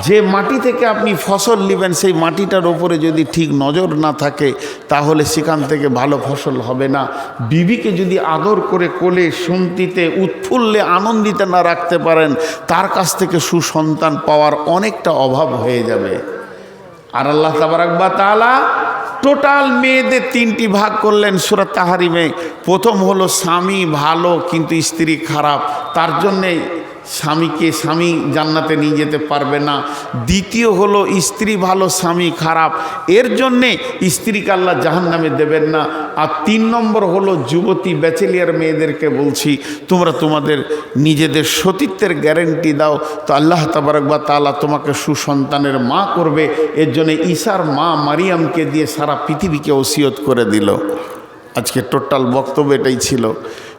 যে মাটি থেকে আপনি ফসল নেবেন, সেই মাটিটার ওপরে যদি ঠিক নজর না থাকে, তাহলে সেখান থেকে ভালো ফসল হবে না। বিবিকে যদি আদর করে কোলে শুনতিতে উৎফুল্লে আনন্দিতে না রাখতে পারেন, তার কাছ থেকে সুসন্তান পাওয়ার অনেকটা অভাব হয়ে যাবে। আর আল্লাহ তাবারক ওয়া তাআলা টোটাল মেয়েদের 3টি ভাগ করলেন সূরা তাহরিমে। প্রথম হলো স্বামী ভালো কিন্তু স্ত্রী খারাপ, তার জন্যে স্বামী জান্নাতে নিয়ে যেতে পারবে না। দ্বিতীয় হলো স্ত্রী ভালো স্বামী খারাপ, এর জন্যে স্ত্রীকে আল্লাহ জাহান্নামে দেবেন না। আর 3 নম্বর হলো যুবতী ব্যাচেলিয়ার মেয়েদেরকে বলছি, তোমরা তোমাদের নিজেদের সতীত্বের গ্যারেন্টি দাও, তো আল্লাহ তাবারক ওয়া তাআলা তোমাকে সুসন্তানের মা করবে। এর জন্য ঈসার মা মারিয়ামকে দিয়ে সারা পৃথিবীকে ওসিয়ত করে দিল। আজকে টোটাল বক্তব্য এটাই ছিল,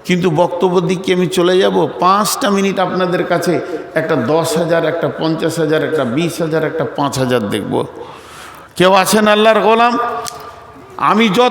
কিন্তু বক্তব্য দিকে আমি চলে যাব। 5টা মিনিট আপনাদের কাছে একটা 10,000, একটা 50,000, একটা 20,000, একটা 5,000 দেখব। কেউ আছেন আল্লাহর গোলাম? আমি যত